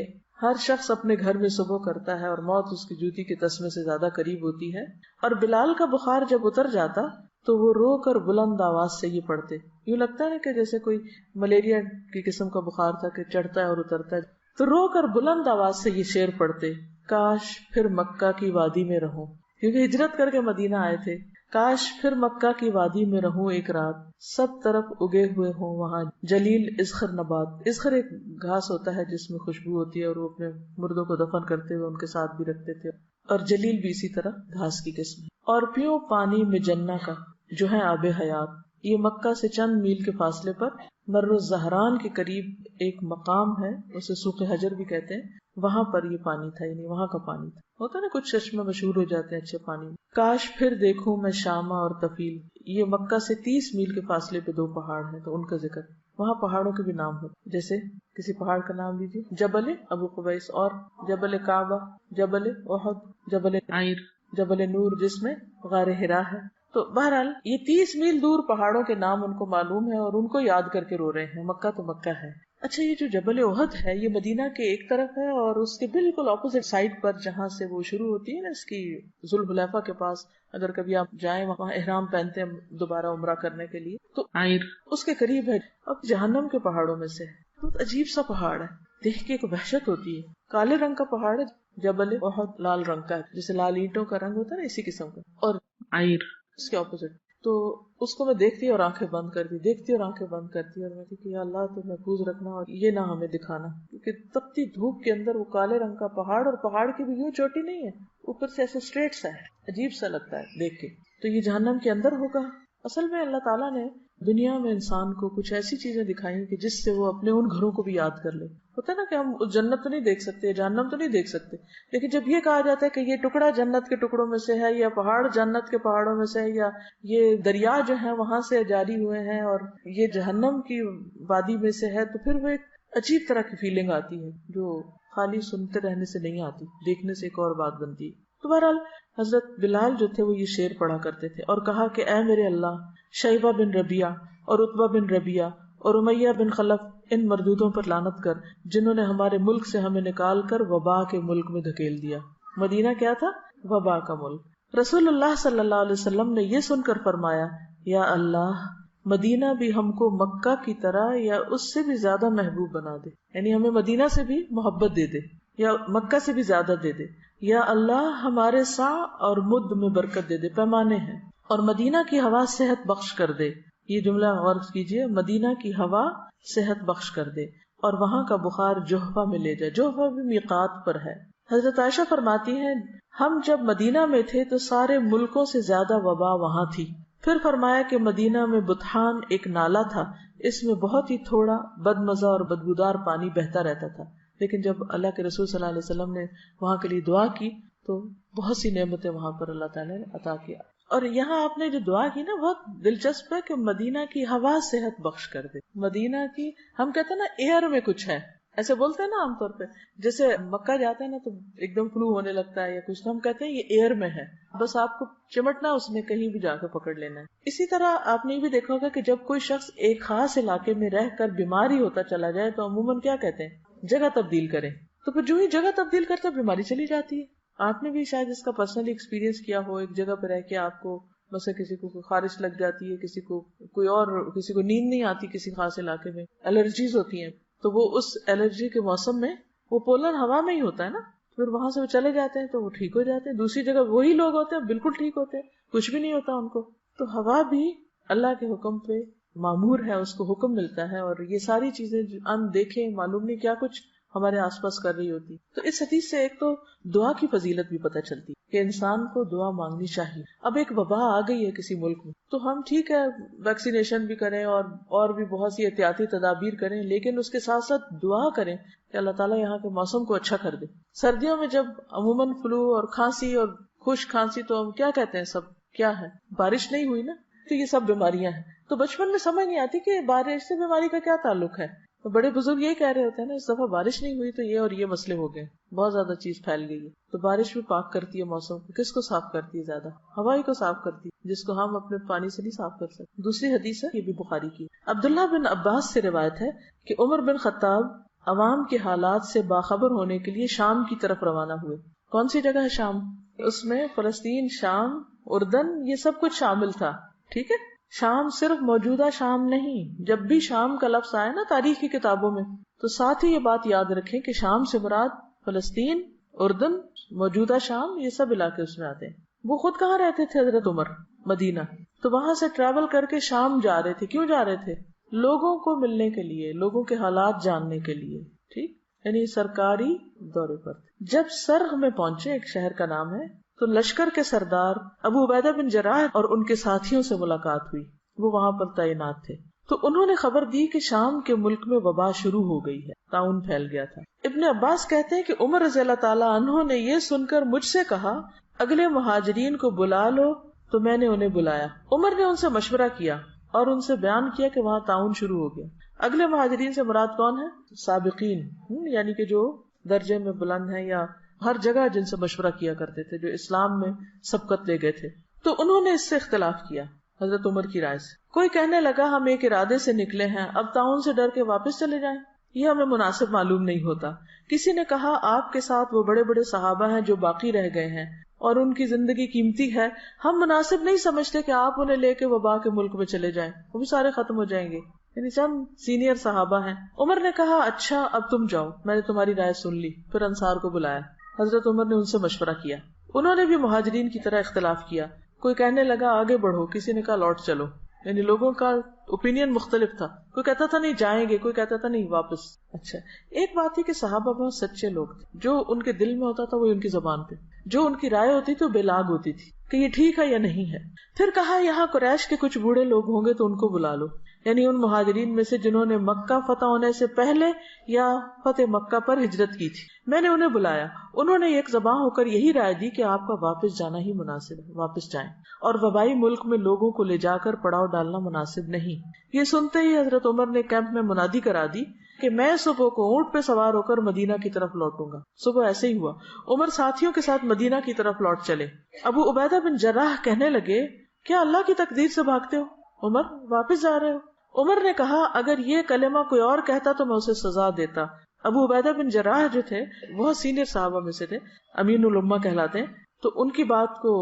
ہر شخص اپنے گھر میں صبح کرتا ہے اور موت اس کی جوتی کے تسمے سے زیادہ قریب ہوتی ہے. اور بلال کا بخار جب اتر جاتا تو وہ رو کر بلند آواز سے یہ پڑھتے. یوں لگتا ہے کہ جیسے کوئی ملیریا کی قسم کا بخار تھا کہ چڑھتا ہے اور اترتا ہے، تو رو کر بلند آواز سے یہ شعر پڑھتے، کاش پھر مکہ کی وادی میں رہوں، کیونکہ ہجرت کر کے مدینہ آئے تھے. کاش پھر مکہ کی وادی میں رہوں ایک رات، سب طرف اگے ہوئے ہوں وہاں جلیل اذخر نبات. اذخر ایک گھاس ہوتا ہے جس میں خوشبو ہوتی ہے اور وہ اپنے مردوں کو دفن کرتے ہوئے ان کے ساتھ بھی رکھتے تھے، اور جلیل بھی اسی طرح گھاس کی قسم. اور پیوں پانی میں جنہ کا جو ہے آب حیات. یہ مکہ سے چند میل کے فاصلے پر مر الزہران کے قریب ایک مقام ہے، اسے سوق حجر بھی کہتے ہیں، وہاں پر یہ پانی تھا، یعنی وہاں کا پانی تھا. ہوتا نا کچھ چشمے مشہور ہو جاتے ہیں اچھے پانی. کاش پھر دیکھوں میں شامہ اور تفیل. یہ مکہ سے 30 میل کے فاصلے پہ 2 پہاڑ ہیں، تو ان کا ذکر. وہاں پہاڑوں کے بھی نام ہوتے، جیسے کسی پہاڑ کا نام لیجیے، جبل ابو قبیس، اور جبل کعبہ، جبل احد، جبل عیر، جبل نور جس میں غار حرا ہے. تو بہرحال یہ 30 میل دور پہاڑوں کے نام ان کو معلوم ہے اور ان کو یاد کر کے رو رہے ہیں. مکہ تو مکہ ہے. اچھا، یہ جو جبل احد ہے یہ مدینہ کے ایک طرف ہے، اور اس کے بالکل اپوزٹ سائڈ پر جہاں سے وہ شروع ہوتی ہے نا، اس کی ذوالحلیفہ کے پاس، اگر کبھی آپ جائیں وہاں احرام پہنتے ہیں دوبارہ عمرہ کرنے کے لیے، تو اس کے قریب ہے. اب جہنم کے پہاڑوں میں سے بہت عجیب سا پہاڑ ہے، دیکھ کے ایک وحشت ہوتی ہے. کالے رنگ کا پہاڑ ہے جبل احد، لال رنگ کا ہے، جیسے لال اینٹوں کا رنگ ہوتا ہے نا، اسی قسم کا. اور اس کے اپوزٹ. تو اس کو میں دیکھتی اور آنکھیں بند کرتی، دیکھتی اور آنکھیں بند کرتی، اور میں کہ یا اللہ تو محفوظ رکھنا اور یہ نہ ہمیں دکھانا، کیونکہ تپتی دھوپ کے اندر وہ کالے رنگ کا پہاڑ، اور پہاڑ کی بھی یوں چوٹی نہیں ہے، اوپر سے ایسے اسٹریٹ سا ہے، عجیب سا لگتا ہے دیکھ کے. تو یہ جہنم کے اندر ہوگا. اصل میں اللہ تعالیٰ نے دنیا میں انسان کو کچھ ایسی چیزیں دکھائی کہ جس سے وہ اپنے ان گھروں کو بھی یاد کر لے. ہوتا ہے نا کہ ہم جنت تو نہیں دیکھ سکتے، جہنم تو نہیں دیکھ سکتے، لیکن جب یہ کہا جاتا ہے کہ یہ ٹکڑا جنت کے ٹکڑوں میں سے ہے، یا پہاڑ جنت کے پہاڑوں میں سے ہے، یا یہ دریا جو ہے وہاں سے جاری ہوئے ہیں، اور یہ جہنم کی وادی میں سے ہے، تو پھر وہ ایک عجیب طرح کی فیلنگ آتی ہے جو خالی سنتے رہنے سے نہیں آتی، دیکھنے سے ایک اور بات بنتی ہے. تو بہرحال حضرت بلال جو تھے وہ یہ شعر پڑھا کرتے تھے اور کہا کہ اے میرے اللہ، شیبہ بن ربیعہ اور عتبہ بن ربیعہ اور امیہ بن خلف، ان مردودوں پر لعنت کر جنہوں نے ہمارے ملک سے ہمیں نکال کر وبا کے ملک میں دھکیل دیا. مدینہ کیا تھا؟ وبا کا ملک. رسول اللہ صلی اللہ علیہ وسلم نے یہ سن کر فرمایا، یا اللہ، مدینہ بھی ہم کو مکہ کی طرح یا اس سے بھی زیادہ محبوب بنا دے، یعنی ہمیں مدینہ سے بھی محبت دے دے یا مکہ سے بھی زیادہ دے دے. یا اللہ، ہمارے سا اور مد میں برکت دے دے، پیمانے ہیں، اور مدینہ کی ہوا صحت بخش کر دے. یہ جملہ غور کیجئے، مدینہ کی ہوا صحت بخش کر دے. اور وہاں کا بخار جوہفہ میں لے جائے. جوہفہ بھی میقات پر ہے. حضرت عائشہ فرماتی ہیں ہم جب مدینہ میں تھے تو سارے ملکوں سے زیادہ وبا وہاں تھی. پھر فرمایا کہ مدینہ میں بطحان ایک نالا تھا، اس میں بہت ہی تھوڑا بدمزہ اور بدبودار پانی بہتا رہتا تھا، لیکن جب اللہ کے رسول صلی اللہ علیہ وسلم نے وہاں کے لیے دعا کی تو بہت سی نعمتیں وہاں پر اللہ تعالیٰ نے عطا کیا. اور یہاں آپ نے جو دعا کی نا بہت دلچسپ ہے کہ مدینہ کی ہوا صحت بخش کر دے. مدینہ کی ہم کہتے ہیں نا ایئر میں کچھ ہے، ایسے بولتے ہیں نا عام طور پہ، جیسے مکہ جاتے ہیں نا تو ایک دم فلو ہونے لگتا ہے یا کچھ، تو ہم کہتے ہیں یہ ایئر میں ہے، بس آپ کو چمٹنا اس میں کہیں بھی جا کے پکڑ لینا ہے. اسی طرح آپ نے یہ بھی دیکھا ہوگا کہ جب کوئی شخص ایک خاص علاقے میں رہ کر بیماری ہوتا چلا جائے تو عموماً کیا کہتے ہیں، جگہ تبدیل کریں. تو پھر جو ہی جگہ تبدیل کرتا بیماری چلی جاتی ہے. آپ نے بھی شاید اس کا پرسنلی ایکسپیرینس کیا ہو، ایک جگہ پہ رہ کے آپ کو مثلا کسی کو خارش لگ جاتی ہے، کسی کو کوئی اور، کسی کو نیند نہیں آتی، کسی خاص علاقے میں الرجیز ہوتی ہیں، تو وہ اس الرجی کے موسم میں وہ پولن ہوا میں ہی ہوتا ہے نا، پھر وہاں سے وہ چلے جاتے ہیں تو وہ ٹھیک ہو جاتے ہیں. دوسری جگہ وہی لوگ ہوتے ہیں بالکل ٹھیک ہوتے ہیں، کچھ بھی نہیں ہوتا ان کو. تو ہوا بھی اللہ کے حکم پہ معمور ہے، اس کو حکم ملتا ہے، اور یہ ساری چیزیں ان دیکھیں معلوم نہیں کیا کچھ ہمارے آس پاس کر رہی ہوتی. تو اس حدیث سے ایک تو دعا کی فضیلت بھی پتہ چلتی کہ انسان کو دعا مانگنی چاہیے. اب ایک وبا آ گئی ہے کسی ملک میں تو ہم ٹھیک ہے ویکسینیشن بھی کریں اور بھی بہت سی احتیاطی تدابیر کریں، لیکن اس کے ساتھ ساتھ دعا کریں کہ اللہ تعالیٰ یہاں کے موسم کو اچھا کر دے. سردیوں میں جب عموماً فلو اور کھانسی اور خشک کھانسی تو ہم کیا کہتے ہیں، سب کیا ہے، بارش نہیں ہوئی نا، تو یہ سب بیماریاں ہیں. تو بچپن میں سمجھ نہیں آتی کہ بارش سے بیماری کا کیا تعلق ہے. تو بڑے بزرگ یہی کہہ رہے ہوتے ہیں نا، اس دفعہ بارش نہیں ہوئی تو یہ اور یہ مسئلے ہو گئے، بہت زیادہ چیز پھیل گئی ہے. تو بارش بھی پاک کرتی ہے موسم کو. کس کو صاف کرتی ہے زیادہ؟ ہوا ہی کو صاف کرتی ہے، جس کو ہم اپنے پانی سے نہیں صاف کر سکتے. دوسری حدیث ہے، یہ بھی بخاری کی، عبداللہ بن عباس سے روایت ہے کہ عمر بن خطاب عوام کے حالات سے باخبر ہونے کے لیے شام کی طرف روانہ ہوئے. کون سی جگہ ہے شام؟ اس میں فلسطین، شام، اردن، یہ سب کچھ شامل تھا. ٹھیک ہے، شام صرف موجودہ شام نہیں. جب بھی شام کا لفظ آئے نا تاریخ کی کتابوں میں تو ساتھ ہی یہ بات یاد رکھیں کہ شام سے مراد فلسطین، اردن، موجودہ شام، یہ سب علاقے اس میں آتے ہیں. وہ خود کہاں رہتے تھے حضرت عمر؟ مدینہ. تو وہاں سے ٹریول کر کے شام جا رہے تھے. کیوں جا رہے تھے؟ لوگوں کو ملنے کے لیے، لوگوں کے حالات جاننے کے لیے. ٹھیک، یعنی سرکاری دورے پر. جب سرغ میں پہنچے، ایک شہر کا نام ہے، تو لشکر کے سردار ابو عبیدہ بن جراح اور ان کے ساتھیوں سے ملاقات ہوئی. وہ وہاں پر تعینات تھے. تو انہوں نے خبر دی کہ شام کے ملک میں وبا شروع ہو گئی ہے، طاعون پھیل گیا تھا. ابن عباس کہتے ہیں کہ عمر رضی اللہ تعالیٰ عنہ نے یہ سن کر مجھ سے کہا اگلے مہاجرین کو بلا لو. تو میں نے انہیں بلایا. عمر نے ان سے مشورہ کیا اور ان سے بیان کیا کہ وہاں طاعون شروع ہو گیا. اگلے مہاجرین سے مراد کون ہے؟ سابقین، یعنی کہ جو درجے میں بلند ہیں یا ہر جگہ جن سے مشورہ کیا کرتے تھے، جو اسلام میں سبقت لے گئے تھے. تو انہوں نے اس سے اختلاف کیا حضرت عمر کی رائے سے. کوئی کہنے لگا ہم ایک ارادے سے نکلے ہیں، اب طاعون سے ڈر کے واپس چلے جائیں، یہ ہمیں مناسب معلوم نہیں ہوتا. کسی نے کہا آپ کے ساتھ وہ بڑے بڑے صحابہ ہیں جو باقی رہ گئے ہیں اور ان کی زندگی قیمتی ہے، ہم مناسب نہیں سمجھتے کہ آپ انہیں لے کے وبا کے ملک میں چلے جائیں، وہ بھی سارے ختم ہو جائیں گے. یعنی چند سینئر صحابہ ہیں. عمر نے کہا اچھا اب تم جاؤ، میں نے تمہاری رائے سن لی. پھر انصار کو بلایا. حضرت عمر نے ان سے مشورہ کیا. انہوں نے بھی مہاجرین کی طرح اختلاف کیا. کوئی کہنے لگا آگے بڑھو، کسی نے کہا لوٹ چلو. یعنی لوگوں کا اوپینین مختلف تھا. کوئی کہتا تھا نہیں جائیں گے، کوئی کہتا تھا نہیں واپس. اچھا، ایک بات تھی کہ صحابہ بہت سچے لوگ تھے. جو ان کے دل میں ہوتا تھا وہ ان کی زبان پہ، جو ان کی رائے ہوتی تھی وہ بے لاگ ہوتی تھی کہ یہ ٹھیک ہے یا نہیں ہے. پھر کہا یہاں قریش کے کچھ بوڑھے لوگ ہوں گے تو ان کو بلا لو، یعنی ان مہاجرین میں سے جنہوں نے مکہ فتح ہونے سے پہلے یا فتح مکہ پر ہجرت کی تھی. میں نے انہیں بلایا. انہوں نے ایک زبان ہو کر یہی رائے دی کہ آپ کا واپس جانا ہی مناسب ہے، واپس جائیں، اور وبائی ملک میں لوگوں کو لے جا کر پڑاؤ ڈالنا مناسب نہیں. یہ سنتے ہی حضرت عمر نے کیمپ میں منادی کرا دی کہ میں صبح کو اونٹ پہ سوار ہو کر مدینہ کی طرف لوٹوں گا. صبح ایسے ہی ہوا. عمر ساتھیوں کے ساتھ مدینہ کی طرف لوٹ چلے. ابو عبیدہ بن جراح کہنے لگے کیا اللہ کی تقدیر سے بھاگتے ہو؟ عمر واپس جا رہے ہو؟ عمر نے کہا اگر یہ کلمہ کوئی اور کہتا تو میں اسے سزا دیتا. ابو عبیدہ بن جراح جو تھے بہت سینئر صحابہ میں سے تھے، امین الامہ کہلاتے ہیں. تو ان کی بات کو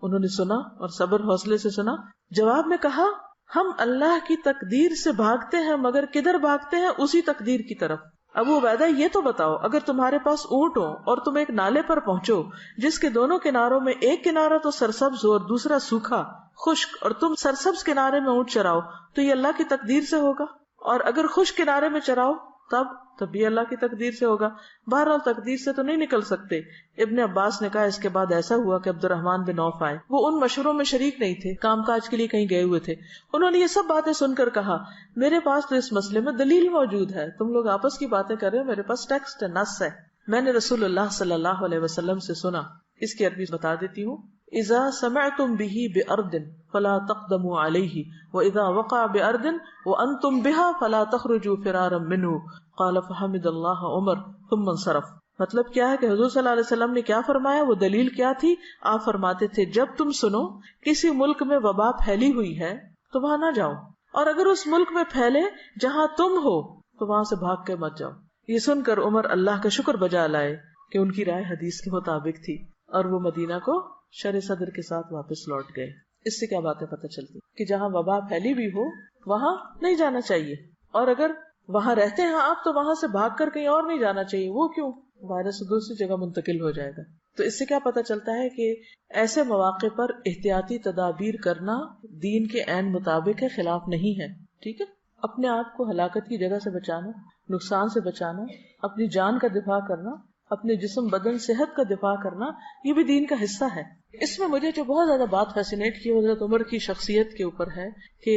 انہوں نے سنا اور صبر حوصلے سے سنا. جواب میں کہا ہم اللہ کی تقدیر سے بھاگتے ہیں، مگر کدھر بھاگتے ہیں؟ اسی تقدیر کی طرف. ابو عبیدہ یہ تو بتاؤ اگر تمہارے پاس اونٹ ہو اور تم ایک نالے پر پہنچو جس کے دونوں کناروں میں ایک کنارہ تو سرسبز ہو اور دوسرا سوکھا خشک، اور تم سرسبز کنارے میں اونٹ چراؤ تو یہ اللہ کی تقدیر سے ہوگا، اور اگر خشک کنارے میں چراؤ تب بھی اللہ کی تقدیر سے ہوگا. بہرحال تقدیر سے تو نہیں نکل سکتے. ابن عباس نے کہا اس کے بعد ایسا ہوا کہ عبد الرحمن بن عوف آئے. وہ ان مشوروں میں شریک نہیں تھے, کام کاج کے لیے کہیں گئے ہوئے تھے. انہوں نے یہ سب باتیں سن کر کہا میرے پاس تو اس مسئلے میں دلیل موجود ہے, تم لوگ آپس کی باتیں کر رہے ہو, میرے پاس ٹیکسٹ ہے, نص ہے. میں نے رسول اللہ صلی اللہ علیہ وسلم سے سنا. اس کی عربی بتا دیتی ہوں. اذا سمعتم به بارض فلا تقدموا عليه واذا وقع بارض وانتم بها فلا تخرجوا فرارا منه قال فحمد الله عمر ثم انصرف. مطلب کیا ہے کہ حضور صلی اللہ علیہ وسلم نے کیا فرمایا, وہ دلیل کیا تھی. آپ فرماتے تھے جب تم سنو کسی ملک میں وبا پھیلی ہوئی ہے تو وہاں نہ جاؤ, اور اگر اس ملک میں پھیلے جہاں تم ہو تو وہاں سے بھاگ کے مت جاؤ. یہ سن کر عمر اللہ کا شکر بجا لائے کہ ان کی رائے حدیث کے مطابق تھی, اور وہ مدینہ کو شر صدر کے ساتھ واپس لوٹ گئے. اس سے کیا باتیں پتہ چلتی کہ جہاں وبا پھیلی بھی ہو وہاں نہیں جانا چاہیے, اور اگر وہاں رہتے ہیں آپ تو وہاں سے بھاگ کر کہیں اور نہیں جانا چاہیے. وہ کیوں؟ وائرس دوسری جگہ منتقل ہو جائے گا. تو اس سے کیا پتہ چلتا ہے کہ ایسے مواقع پر احتیاطی تدابیر کرنا دین کے عین مطابق ہے, خلاف نہیں ہے. ٹھیک ہے, اپنے آپ کو ہلاکت کی جگہ سے بچانا, نقصان سے بچانا, اپنی جان کا دفاع کرنا, اپنے جسم بدن صحت کا دفاع کرنا, یہ بھی دین کا حصہ ہے. اس میں مجھے جو بہت زیادہ بات فیسینیٹ کی حضرت عمر کی شخصیت کے اوپر ہے کہ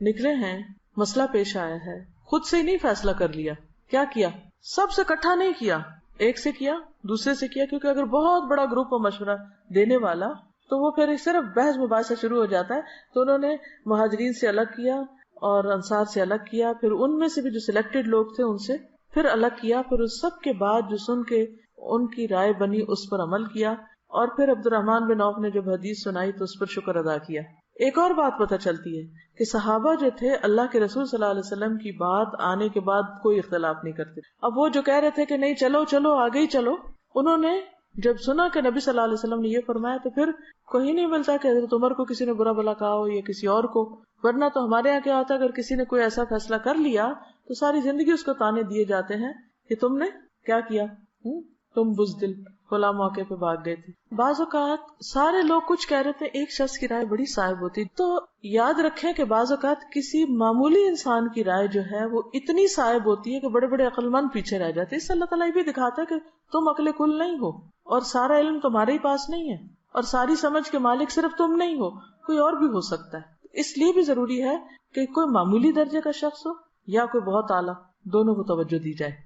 نکلے ہیں, مسئلہ پیش آیا ہے, خود سے ہی نہیں فیصلہ کر لیا. کیا کیا؟ سب سے اکٹھا نہیں کیا, ایک سے کیا, دوسرے سے کیا, کیونکہ اگر بہت بڑا گروپ ہو مشورہ دینے والا تو وہ پھر صرف بحث مباحثہ شروع ہو جاتا ہے. تو انہوں نے مہاجرین سے الگ کیا اور انصار سے الگ کیا, پھر ان میں سے بھی جو سلیکٹڈ لوگ تھے ان سے پھر الگ کیا, پھر اس سب کے بعد جو سن کے ان کی رائے بنی اس پر عمل کیا, اور پھر عبد الرحمن بن عوف نے جب حدیث سنائی تو اس پر شکر ادا کیا. ایک اور بات پتہ چلتی ہے کہ صحابہ جو تھے اللہ کے رسول صلی اللہ علیہ وسلم کی بات آنے کے بعد کوئی اختلاف نہیں کرتے. اب وہ جو کہہ رہے تھے کہ نہیں چلو آگے ہی چلو, انہوں نے جب سنا کہ نبی صلی اللہ علیہ وسلم نے یہ فرمایا تو پھر کہیں نہیں ملتا کہ حضرت عمر کو کسی نے برا بلا کہا ہو یا کسی اور کو. ورنہ تو ہمارے یہاں کیا ہوتا ہے, اگر کسی نے کوئی ایسا فیصلہ کر لیا تو ساری زندگی اس کو تانے دیے جاتے ہیں کہ تم نے کیا کیا, تم بزدل, فلاں موقع پہ بھاگ گئے تھے. بعض اوقات سارے لوگ کچھ کہہ رہے تھے, ایک شخص کی رائے بڑی صائب ہوتی, تو یاد رکھیں کہ بعض اوقات کسی معمولی انسان کی رائے جو ہے وہ اتنی صائب ہوتی ہے کہ بڑے بڑے عقل مند پیچھے رہ جاتے. اس سے اللہ تعالیٰ یہ بھی دکھاتا ہے کہ تم عقل کل نہیں ہو, اور سارا علم تمہارے ہی پاس نہیں ہے, اور ساری سمجھ کے مالک صرف تم نہیں ہو, کوئی اور بھی ہو سکتا ہے. اس لیے بھی ضروری ہے کہ کوئی معمولی درجے کا شخص ہو یا کوئی بہت اعلیٰ, دونوں کو توجہ دی جائے.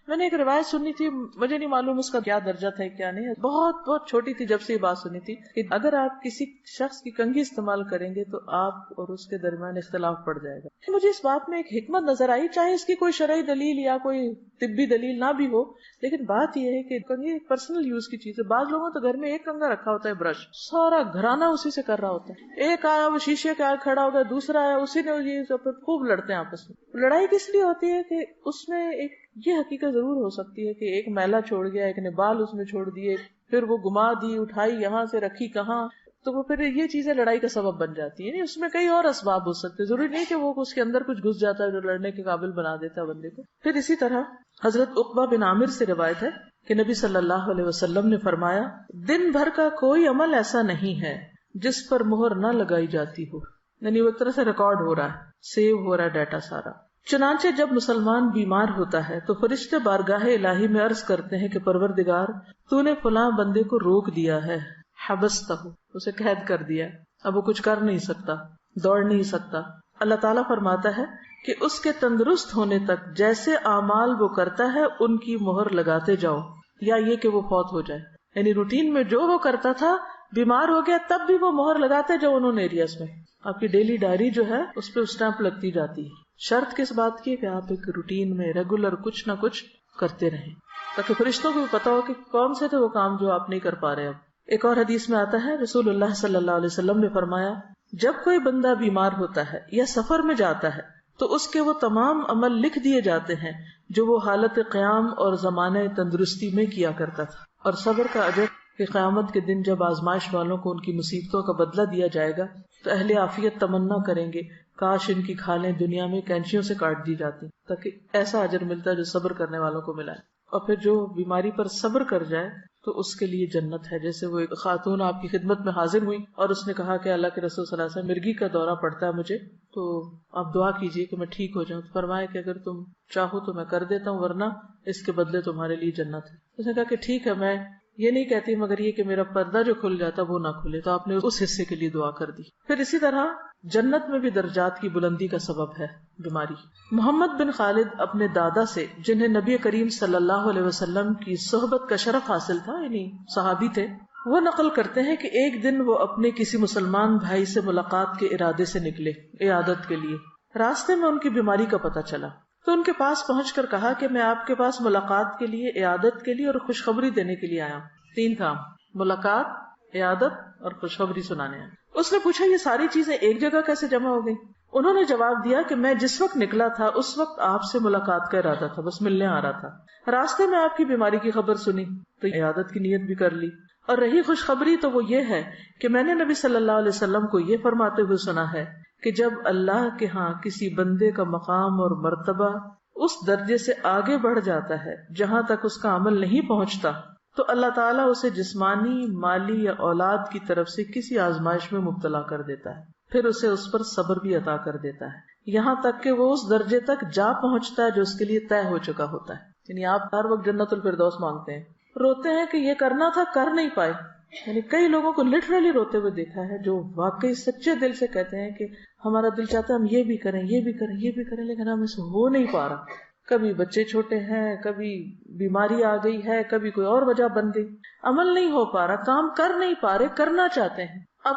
میں نے ایک روایت سنی تھی, مجھے نہیں معلوم اس کا کیا درجہ تھا کیا نہیں, بہت چھوٹی تھی جب سے یہ بات سنی تھی کہ اگر آپ کسی شخص کی کنگھی استعمال کریں گے تو آپ اور اس کے درمیان اختلاف پڑ جائے گا. مجھے اس بات میں ایک حکمت نظر آئی, چاہے اس کی کوئی شرعی دلیل یا کوئی طبی دلیل نہ بھی ہو, لیکن بات یہ ہے کہ کنگھی ایک پرسنل یوز کی چیز ہے. بعض لوگوں تو گھر میں ایک کنگھا رکھا ہوتا ہے, برش, سارا گھرانہ اسی سے کر رہا ہوتا ہے. ایک آیا وہ شیشے کے آگے کھڑا ہوگا, دوسرا آیا اسی نے یہ خوب لڑتے ہیں آپس میں. لڑائی کس لیے ہوتی ہے کہ اس میں ایک یہ حقیقت ضرور ہو سکتی ہے کہ ایک میلا چھوڑ گیا, ایک نے بال اس میں چھوڑ دیے, پھر وہ گما دی, اٹھائی یہاں سے رکھی کہاں, تو وہ پھر یہ چیزیں لڑائی کا سبب بن جاتی ہے. اس میں کئی اور اسباب ہو سکتے, ضروری نہیں کہ وہ اس کے اندر کچھ گھس جاتا ہے جو لڑنے کے قابل بنا دیتا ہے بندے کو. پھر اسی طرح حضرت عقبہ بن عامر سے روایت ہے کہ نبی صلی اللہ علیہ وسلم نے فرمایا, دن بھر کا کوئی عمل ایسا نہیں ہے جس پر مہر نہ لگائی جاتی ہو. یعنی وہ ایک طرح سے ریکارڈ ہو رہا ہے, سیو ہو رہا ہے ڈیٹا سارا. چنانچہ جب مسلمان بیمار ہوتا ہے تو فرشتے بارگاہ الہی میں عرض کرتے ہیں کہ پروردگار, تو نے فلاں بندے کو روک دیا ہے, حبستہ, اسے قید کر دیا, اب وہ کچھ کر نہیں سکتا, دوڑ نہیں سکتا. اللہ تعالیٰ فرماتا ہے کہ اس کے تندرست ہونے تک جیسے اعمال وہ کرتا ہے ان کی مہر لگاتے جاؤ, یا یہ کہ وہ فوت ہو جائے. یعنی روٹین میں جو وہ کرتا تھا, بیمار ہو گیا تب بھی وہ مہر لگاتے جاؤ انہوں نے ایریاز میں. آپ کی ڈیلی ڈائری جو ہے اس پہ اسٹیمپ لگتی جاتی ہے. شرط کس بات کی ہے کہ آپ ایک روٹین میں ریگولر کچھ نہ کچھ کرتے رہیں, تاکہ فرشتوں کو بھی پتا ہو کہ کون سے تھے وہ کام جو آپ نہیں کر پا رہے. اب ایک اور حدیث میں آتا ہے, رسول اللہ صلی اللہ علیہ وسلم نے فرمایا, جب کوئی بندہ بیمار ہوتا ہے یا سفر میں جاتا ہے تو اس کے وہ تمام عمل لکھ دیے جاتے ہیں جو وہ حالت قیام اور زمانے تندرستی میں کیا کرتا تھا. اور صبر کا اجر کہ قیامت کے دن جب آزمائش والوں کو ان کی مصیبتوں کا بدلہ دیا جائے گا تو اہل عافیت تمنا کریں گے کاش ان کی کھالیں دنیا میں کینچیوں سے کاٹ دی جاتی, تاکہ ایسا اجر ملتا ہے جو صبر کرنے والوں کو ملا ہے. اور پھر جو بیماری پر صبر کر جائے تو اس کے لیے جنت ہے. جیسے وہ ایک خاتون آپ کی خدمت میں حاضر ہوئی اور اس نے کہا کہ اللہ کے رسول صلی اللہ علیہ وسلم مرگی کا دورہ پڑتا ہے مجھے، تو آپ دعا کیجئے کہ میں ٹھیک ہو جاؤں. تو فرمایا کہ اگر تم چاہو تو میں کر دیتا ہوں، ورنہ اس کے بدلے تمہارے لیے جنت ہے. اس نے کہا کہ ٹھیک ہے، میں یہ نہیں کہتی مگر یہ کہ میرا پردہ جو کھل جاتا وہ نہ کھلے. تو آپ نے اس حصے کے لیے دعا کر دی. پھر اسی طرح جنت میں بھی درجات کی بلندی کا سبب ہے بیماری. محمد بن خالد اپنے دادا سے، جنہیں نبی کریم صلی اللہ علیہ وسلم کی صحبت کا شرف حاصل تھا، یعنی صحابی تھے، وہ نقل کرتے ہیں کہ ایک دن وہ اپنے کسی مسلمان بھائی سے ملاقات کے ارادے سے نکلے عیادت کے لیے. راستے میں ان کی بیماری کا پتہ چلا تو ان کے پاس پہنچ کر کہا کہ میں آپ کے پاس ملاقات کے لیے، عیادت کے لیے اور خوشخبری دینے کے لیے آیا ہوں. 3 کام: ملاقات، عیادت اور خوشخبری سنانے ہیں. اس نے پوچھا یہ ساری چیزیں ایک جگہ کیسے جمع ہو گئی؟ انہوں نے جواب دیا کہ میں جس وقت نکلا تھا اس وقت آپ سے ملاقات کا ارادہ تھا، بس ملنے آ رہا تھا. راستے میں آپ کی بیماری کی خبر سنی تو عیادت کی نیت بھی کر لی. اور رہی خوشخبری تو وہ یہ ہے کہ میں نے نبی صلی اللہ علیہ وسلم کو یہ فرماتے ہوئے سنا ہے کہ جب اللہ کے ہاں کسی بندے کا مقام اور مرتبہ اس درجے سے آگے بڑھ جاتا ہے جہاں تک اس کا عمل نہیں پہنچتا، تو اللہ تعالیٰ اسے جسمانی، مالی یا اولاد کی طرف سے کسی آزمائش میں مبتلا کر دیتا ہے، پھر اسے اس پر صبر بھی عطا کر دیتا ہے، یہاں تک کہ وہ اس درجے تک جا پہنچتا ہے جو اس کے لیے طے ہو چکا ہوتا ہے. یعنی آپ ہر وقت جنت الفردوس مانگتے ہیں، روتے ہیں کہ یہ کرنا تھا کر نہیں پائے. یعنی کئی لوگوں کو لٹرلی روتے ہوئے دیکھا ہے جو واقعی سچے دل سے کہتے ہیں کہ ہمارا دل چاہتا ہے ہم یہ بھی کریں، یہ بھی کریں، یہ بھی کریں، لیکن ہم اسے ہو نہیں پا رہا. کبھی بچے چھوٹے ہیں، کبھی بیماری آ گئی ہے، کبھی کوئی اور وجہ بن گئی، عمل نہیں ہو پا رہا، کام کر نہیں پا رہے، کرنا چاہتے ہیں. اب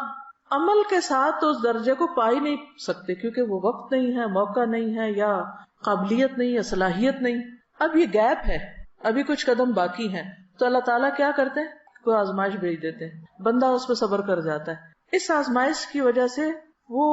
عمل کے ساتھ تو اس درجے کو پا ہی نہیں سکتے کیونکہ وہ وقت نہیں ہے، موقع نہیں ہے، یا قابلیت نہیں یا صلاحیت نہیں. اب یہ گیپ ہے، ابھی کچھ قدم باقی ہیں، تو اللہ تعالیٰ کیا کرتے ہیں؟ کوئی آزمائش بھیج دیتے ہیں، بندہ اس پہ صبر کر جاتا ہے. اس آزمائش کی وجہ سے وہ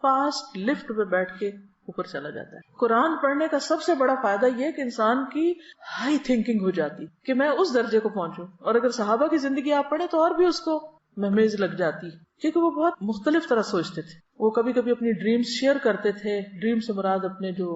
فاسٹ لفٹ پہ بیٹھ کے اوپر چلا جاتا ہے. قرآن پڑھنے کا سب سے بڑا فائدہ یہ کہ انسان کی ہائی تھنکنگ ہو جاتی کہ میں اس درجے کو پہنچوں. اور اگر صحابہ کی زندگی آپ پڑھیں تو اور بھی اس کو مہمیز لگ جاتی، کیونکہ وہ بہت مختلف طرح سوچتے تھے. وہ کبھی کبھی اپنی ڈریمز شیئر کرتے تھے. ڈریم سے مراد اپنے جو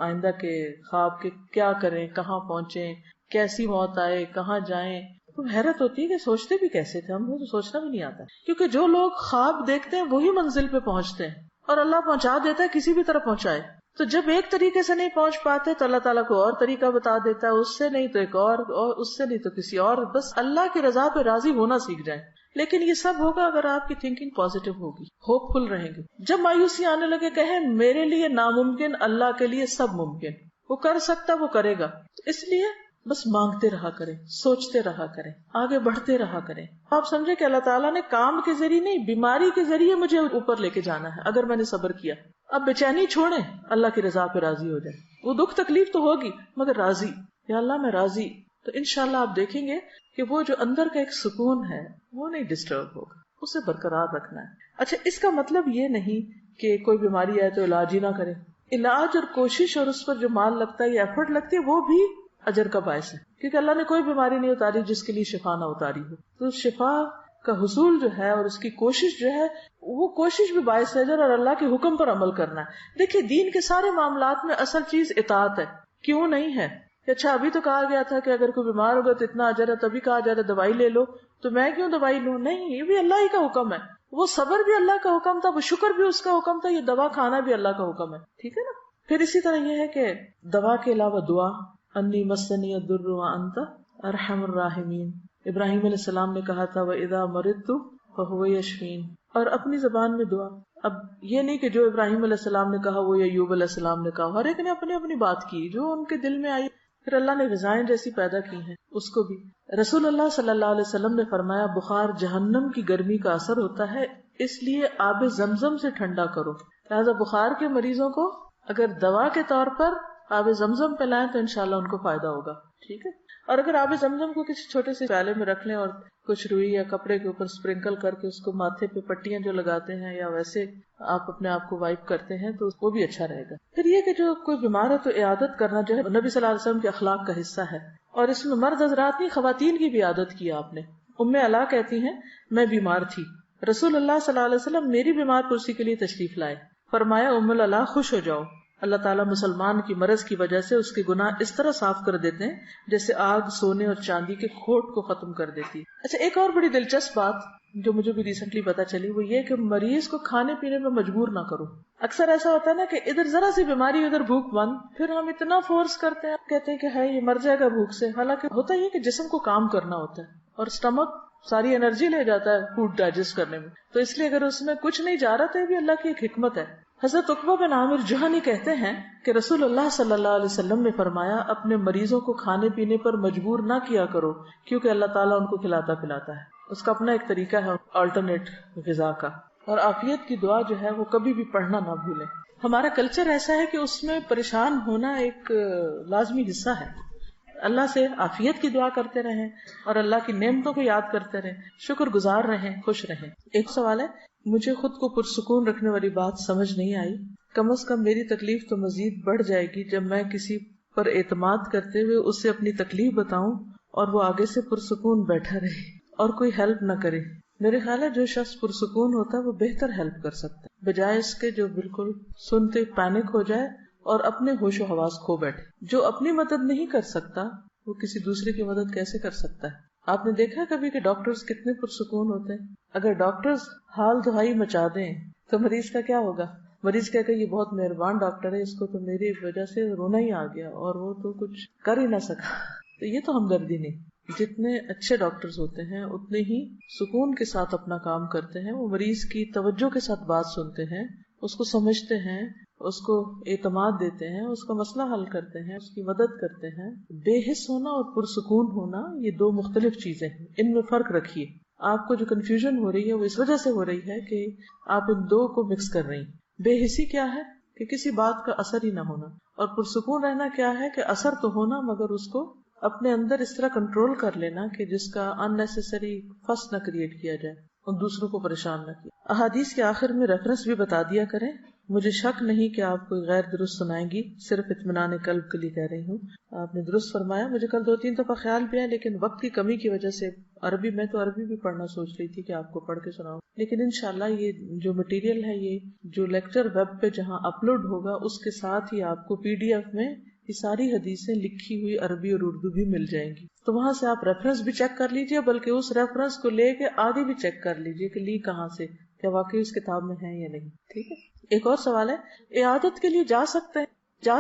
آئندہ کے خواب کے، کیا کریں، کہاں پہنچیں، کیسی موت آئے، کہاں جائیں. تو حیرت ہوتی ہے کہ سوچتے بھی کیسے تھے، ہم کو تو سوچنا بھی نہیں آتا. کیونکہ جو لوگ خواب دیکھتے ہیں وہی منزل پہ پہنچتے ہیں، اور اللہ پہنچا دیتا ہے، کسی بھی طرح پہنچائے. تو جب ایک طریقے سے نہیں پہنچ پاتے تو اللہ تعالیٰ کو اور طریقہ بتا دیتا ہے، اس سے نہیں تو ایک اور اس سے نہیں تو کسی اور. بس اللہ کی رضا پہ راضی ہونا سیکھ جائیں. لیکن یہ سب ہوگا اگر آپ کی تھنکنگ پازیٹیو ہوگی، ہوپ فل رہیں گے. جب مایوسی آنے لگے کہیں میرے لیے ناممکن، اللہ کے لیے سب ممکن، وہ کر سکتا وہ کرے گا. تو اس لیے بس مانگتے رہا کریں، سوچتے رہا کریں، آگے بڑھتے رہا کریں. آپ سمجھے کہ اللہ تعالیٰ نے کام کے ذریعے نہیں، بیماری کے ذریعے مجھے اوپر لے کے جانا ہے اگر میں نے صبر کیا. اب بے چینی چھوڑیں، اللہ کی رضا پہ راضی ہو جائیں. وہ دکھ تکلیف تو ہوگی مگر راضی، یا اللہ میں راضی. تو انشاءاللہ آپ دیکھیں گے کہ وہ جو اندر کا ایک سکون ہے وہ نہیں ڈسٹرب ہوگا، اسے برقرار رکھنا ہے. اچھا، اس کا مطلب یہ نہیں کہ کوئی بیماری آئے تو علاج ہی نہ کریں. علاج اور کوشش اور اس پر جو مال لگتا ہے یا ایفرٹ لگتی ہے وہ بھی اجر کا باعث ہے، کیونکہ اللہ نے کوئی بیماری نہیں اتاری جس کے لیے شفا نہ اتاری ہو. تو شفا کا حصول جو ہے اور اس کی کوشش جو ہے وہ کوشش بھی باعث اجر، اور اللہ کے حکم پر عمل کرنا ہے. دیکھیے دین کے سارے معاملات میں اصل چیز اطاعت ہے. کیوں نہیں ہے کہ اچھا ابھی تو کہا گیا تھا کہ اگر کوئی بیمار ہوگا تو اتنا اجر ہے، تبھی کہا جا رہا ہے دوائی لے لو، تو میں کیوں دوائی لوں؟ نہیں، یہ بھی اللہ ہی کا حکم ہے. وہ صبر بھی اللہ کا حکم تھا، وہ شکر بھی اس کا حکم تھا، یہ دوا کھانا بھی اللہ کا حکم ہے. ٹھیک ہے نا. پھر اسی طرح یہ ہے کہ دوا کے علاوہ دعا، انی مسنی الضر وانت ارحم الراحمین. ابراہیم علیہ السلام نے کہا تھا وَإِذَا مَرِضْتُ فَهُوَ يَشْفِينِ. اور اپنی زبان میں دعا. اب یہ نہیں کہ جو ابراہیم علیہ السلام نے کہا وہ ایوب علیہ السلام نے کہا، ہر ایک نے اپنی اپنی بات کی جو ان کے دل میں آئی. پھر اللہ نے غذائیں جیسی پیدا کی ہیں اس کو بھی. رسول اللہ صلی اللہ علیہ وسلم نے فرمایا بخار جہنم کی گرمی کا اثر ہوتا ہے، اس لیے آب زمزم سے ٹھنڈا کرو. لہٰذا بخار کے مریضوں کو اگر دوا کے طور پر آب زمزم پلائیں تو انشاءاللہ ان کو فائدہ ہوگا. ٹھیک ہے. اور اگر آب زمزم کو کسی چھوٹے سے پیالے میں رکھ لیں اور کچھ روئی یا کپڑے کے اوپر اسپرنکل کر کے اس کو ماتھے پہ پٹیاں جو لگاتے ہیں یا ویسے آپ اپنے آپ کو وائپ کرتے ہیں تو وہ بھی اچھا رہے گا. پھر یہ کہ جو کوئی بیمار ہے تو عیادت کرنا جو ہے نبی صلی اللہ علیہ وسلم کے اخلاق کا حصہ ہے، اور اس میں مرد حضرات نہیں خواتین کی بھی عادت کی آپ نے. ام علا کہتی ہیں میں بیمار تھی، رسول اللہ صلی اللہ علیہ وسلم میری بیمار پرسی کے لیے تشریف لائے. فرمایا ام العلا خوش ہو جاؤ، اللہ تعالیٰ مسلمان کی مرض کی وجہ سے اس کے گناہ اس طرح صاف کر دیتے ہیں جیسے آگ سونے اور چاندی کے کھوٹ کو ختم کر دیتی ہے. اچھا، ایک اور بڑی دلچسپ بات جو مجھے بھی ریسنٹلی پتا چلی وہ یہ کہ مریض کو کھانے پینے میں مجبور نہ کرو. اکثر ایسا ہوتا ہے نا کہ ادھر ذرا سی بیماری ادھر بھوک بند، پھر ہم اتنا فورس کرتے ہیں، کہتے ہیں کہ ہے یہ مر جائے گا بھوک سے. حالانکہ ہوتا یہ کہ جسم کو کام کرنا ہوتا ہے اور اسٹمک ساری انرجی لے جاتا ہے فوڈ ڈائجسٹ کرنے میں. تو اس لیے اگر اس میں کچھ نہیں جا رہا تو یہ بھی اللہ کی ایک حکمت ہے. حضرت عقبہ بن عامر جہنی کہتے ہیں کہ رسول اللہ صلی اللہ علیہ وسلم نے فرمایا اپنے مریضوں کو کھانے پینے پر مجبور نہ کیا کرو کیونکہ اللہ تعالیٰ ان کو کھلاتا پلاتا ہے. اس کا اپنا ایک طریقہ ہے آلٹرنیٹ غذا کا. اور عافیت کی دعا جو ہے وہ کبھی بھی پڑھنا نہ بھولیں. ہمارا کلچر ایسا ہے کہ اس میں پریشان ہونا ایک لازمی حصہ ہے. اللہ سے عافیت کی دعا کرتے رہیں اور اللہ کی نعمتوں کو یاد کرتے رہیں، شکر گزار رہیں، خوش رہیں. ایک سوال ہے، مجھے خود کو پرسکون رکھنے والی بات سمجھ نہیں آئی. کم از کم میری تکلیف تو مزید بڑھ جائے گی جب میں کسی پر اعتماد کرتے ہوئے اسے اپنی تکلیف بتاؤں اور وہ آگے سے پرسکون بیٹھا رہے اور کوئی ہیلپ نہ کرے. میرے خیال ہے جو شخص پرسکون ہوتا ہے وہ بہتر ہیلپ کر سکتا ہے بجائے اس کے جو بالکل سنتے پینک ہو جائے اور اپنے ہوش و حواس کھو بیٹھے. جو اپنی مدد نہیں کر سکتا وہ کسی دوسرے کی مدد کیسے کر سکتا ہے؟ آپ نے دیکھا کبھی کہ ڈاکٹرز کتنے پرسکون ہوتے ہیں؟ اگر ڈاکٹرز حال دہائی مچا دیں تو مریض کا کیا ہوگا؟ مریض کہے کہ یہ بہت مہربان ڈاکٹر ہے، اس کو تو میری وجہ سے رونا ہی آ گیا اور وہ تو کچھ کر ہی نہ سکا. تو یہ تو ہمدردی نہیں. جتنے اچھے ڈاکٹرز ہوتے ہیں اتنے ہی سکون کے ساتھ اپنا کام کرتے ہیں. وہ مریض کی توجہ کے ساتھ بات سنتے ہیں، اس کو سمجھتے ہیں، اس کو اعتماد دیتے ہیں، اس کا مسئلہ حل کرتے ہیں، اس کی مدد کرتے ہیں. بے حس ہونا اور پرسکون ہونا یہ دو مختلف چیزیں ہیں، ان میں فرق رکھیے. آپ کو جو کنفیوژن ہو رہی ہے وہ اس وجہ سے ہو رہی ہے کہ آپ ان دو کو مکس کر رہی ہیں. بے حسی کیا ہے کہ کسی بات کا اثر ہی نہ ہونا، اور پرسکون رہنا کیا ہے کہ اثر تو ہونا مگر اس کو اپنے اندر اس طرح کنٹرول کر لینا کہ جس کا ان نیسیسری فس نہ کریٹ کیا جائے اور دوسروں کو پریشان نہ کیا. احادیث کے آخر میں ریفرنس بھی بتا دیا کریں. مجھے شک نہیں کہ آپ کوئی غیر درست سنائیں گی، صرف اطمینان قلب کے لیے کہہ رہی ہوں. آپ نے درست فرمایا. مجھے کل 2-3 دفعہ خیال بھی ہے لیکن وقت کی کمی کی وجہ سے میں تو عربی بھی پڑھنا سوچ رہی تھی کہ آپ کو پڑھ کے سناؤں، لیکن انشاءاللہ یہ جو مٹیریل ہے، یہ جو لیکچر ویب پہ جہاں اپلوڈ ہوگا اس کے ساتھ ہی آپ کو PDF میں یہ ساری حدیثیں لکھی ہوئی عربی اور اردو بھی مل جائیں گی. تو وہاں سے آپ ریفرنس بھی چیک کر لیجئے، بلکہ اس ریفرنس کو لے کے آگے بھی چیک کر لیجئے کہ لی کہاں سے، کیا واقعی اس کتاب میں ہے یا نہیں. ٹھیک ہے. ایک اور سوال ہے، عیادت کے لیے جا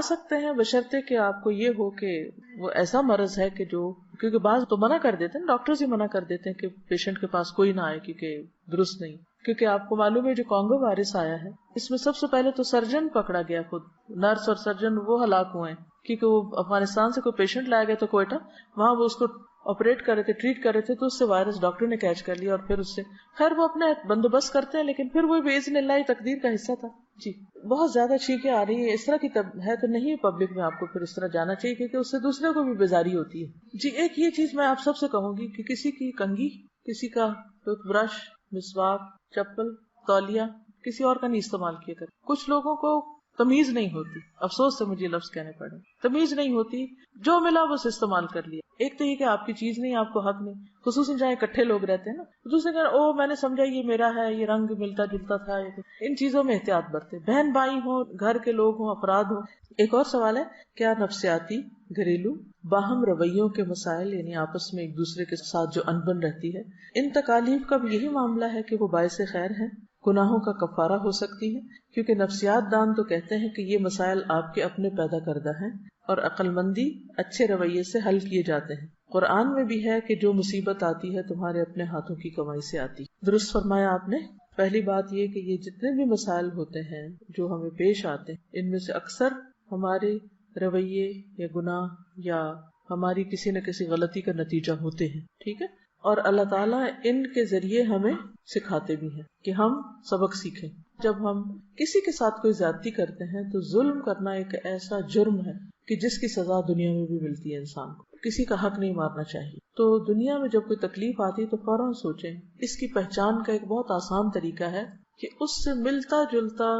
سکتے ہیں بشرطے کہ آپ کو یہ ہو کہ وہ ایسا مرض ہے کہ جو، کیونکہ بعض تو منع کر دیتے ہیں، ڈاکٹرز ہی منع کر دیتے ہیں کہ پیشنٹ کے پاس کوئی نہ آئے کیونکہ درست نہیں. کیونکہ آپ کو معلوم ہے جو کانگو وائرس آیا ہے اس میں سب سے پہلے تو سرجن پکڑا گیا، خود نرس اور سرجن وہ ہلاک ہوئے ہیں کیونکہ وہ افغانستان سے کوئی پیشنٹ لایا گیا تو کوئٹہ، وہاں وہ اس کو آپریٹ کر رہے تھے، ٹریٹ کر رہے تھے، تو اس سے وائرس ڈاکٹر نے کیچ کر لیا اور پھر اس سے خیر وہ اپنا بندوبست کرتے ہیں، لیکن پھر وہ باذن اللہ تقدیر کا حصہ تھا. جی بہت زیادہ چھینکیں آ رہی ہیں، اس طرح کی ہے تو نہیں پبلک میں آپ کو پھر اس طرح جانا چاہیے کیونکہ اس سے دوسرے کو بھی بیزاری ہوتی ہے. جی ایک یہ چیز میں آپ سب سے کہوں گی کہ کسی کی کنگھی، کسی کا ٹوتھ برش، مسواک، چپل، تولیہ کسی اور کا نہیں استعمال کیا کرے. کچھ لوگوں کو تمیز نہیں ہوتی، افسوس سے مجھے لفظ کہنے پڑے، تمیز نہیں ہوتی، جو ملا بس استعمال کر لیا. ایک تو یہ کہ آپ کی چیز نہیں، آپ کو حق نہیں، خصوصاً جہاں اکٹھے لوگ رہتے ہیں نا. دوسرے کہ میں نے سمجھا یہ میرا ہے، یہ رنگ ملتا جلتا تھا. ان چیزوں میں احتیاط برتے، بہن بھائی ہوں، گھر کے لوگ ہوں، افراد ہوں. ایک اور سوال ہے، کیا نفسیاتی، گھریلو، باہم رویوں کے مسائل یعنی آپس میں ایک دوسرے کے ساتھ جو انبن رہتی ہے، ان تکالیف کا بھی یہی معاملہ ہے کہ وہ باعث خیر ہیں، گناہوں کا کفارہ ہو سکتی ہے؟ کیونکہ نفسیات دان تو کہتے ہیں کہ یہ مسائل آپ کے اپنے پیدا کردہ ہیں اور عقل مندی اچھے رویے سے حل کیے جاتے ہیں. قرآن میں بھی ہے کہ جو مصیبت آتی ہے تمہارے اپنے ہاتھوں کی کمائی سے آتی. درست فرمایا آپ نے. پہلی بات یہ کہ یہ جتنے بھی مسائل ہوتے ہیں جو ہمیں پیش آتے ہیں، ان میں سے اکثر ہمارے رویے یا گناہ یا ہماری کسی نہ کسی غلطی کا نتیجہ ہوتے ہیں. ٹھیک ہے. اور اللہ تعالیٰ ان کے ذریعے ہمیں سکھاتے بھی ہیں کہ ہم سبق سیکھیں. جب ہم کسی کے ساتھ کوئی زیادتی کرتے ہیں تو ظلم کرنا ایک ایسا جرم ہے کہ جس کی سزا دنیا میں بھی ملتی ہے انسان کو. کسی کا حق نہیں مارنا چاہیے. تو دنیا میں جب کوئی تکلیف آتی تو فوراً سوچیں. اس کی پہچان کا ایک بہت آسان طریقہ ہے کہ اس سے ملتا جلتا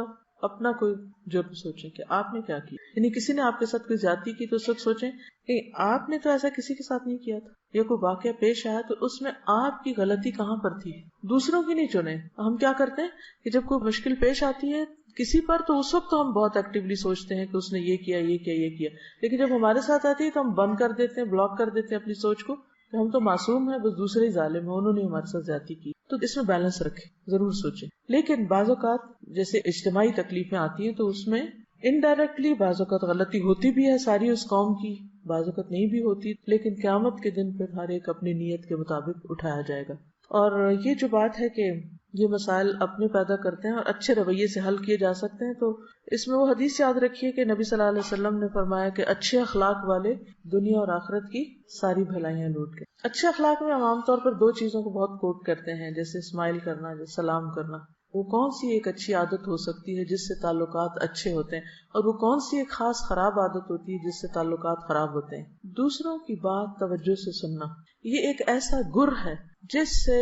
اپنا کوئی جرم سوچیں کہ آپ نے کیا کیا. یعنی کسی نے آپ کے ساتھ کوئی زیادتی کی تو اس وقت سوچیں کہ آپ نے تو ایسا کسی کے ساتھ نہیں کیا تھا. یا کوئی واقعہ پیش آیا تو اس میں آپ کی غلطی کہاں پر تھی، دوسروں کی نہیں چنیں. ہم کیا کرتے ہیں کہ جب کوئی مشکل پیش آتی ہے کسی پر تو اس وقت تو ہم بہت ایکٹیولی سوچتے ہیں کہ اس نے یہ کیا یہ کیا یہ کیا، لیکن جب ہمارے ساتھ آتی ہے تو ہم بند کر دیتے ہیں، بلاک کر دیتے ہیں اپنی سوچ کو کہ ہم تو معصوم ہیں، بس دوسرے ہی ظالم ہیں، انہوں نے ہمارے ساتھ زیادتی کی. تو اس میں بیلنس رکھیں، ضرور سوچیں. لیکن بعض اوقات جیسے اجتماعی تکلیفیں آتی ہیں تو اس میں انڈائریکٹلی بعض اوقات غلطی ہوتی بھی ہے ساری اس قوم کی، بعض اوقات نہیں بھی ہوتی، لیکن قیامت کے دن پھر ہر ایک اپنی نیت کے مطابق اٹھایا جائے گا. اور یہ جو بات ہے کہ یہ مسائل اپنے پیدا کرتے ہیں اور اچھے رویے سے حل کیے جا سکتے ہیں، تو اس میں وہ حدیث یاد رکھیے کہ نبی صلی اللہ علیہ وسلم نے فرمایا کہ اچھے اخلاق والے دنیا اور آخرت کی ساری بھلائیاں لوٹ کے. اچھے اخلاق میں ہم عام طور پر دو چیزوں کو بہت کوٹ کرتے ہیں، جیسے اسمائل کرنا، جیسے سلام کرنا. وہ کون سی ایک اچھی عادت ہو سکتی ہے جس سے تعلقات اچھے ہوتے ہیں، اور وہ کون سی ایک خاص خراب عادت ہوتی ہے جس سے تعلقات خراب ہوتے ہیں. دوسروں کی بات توجہ سے سننا، یہ ایک ایسا گر ہے جس سے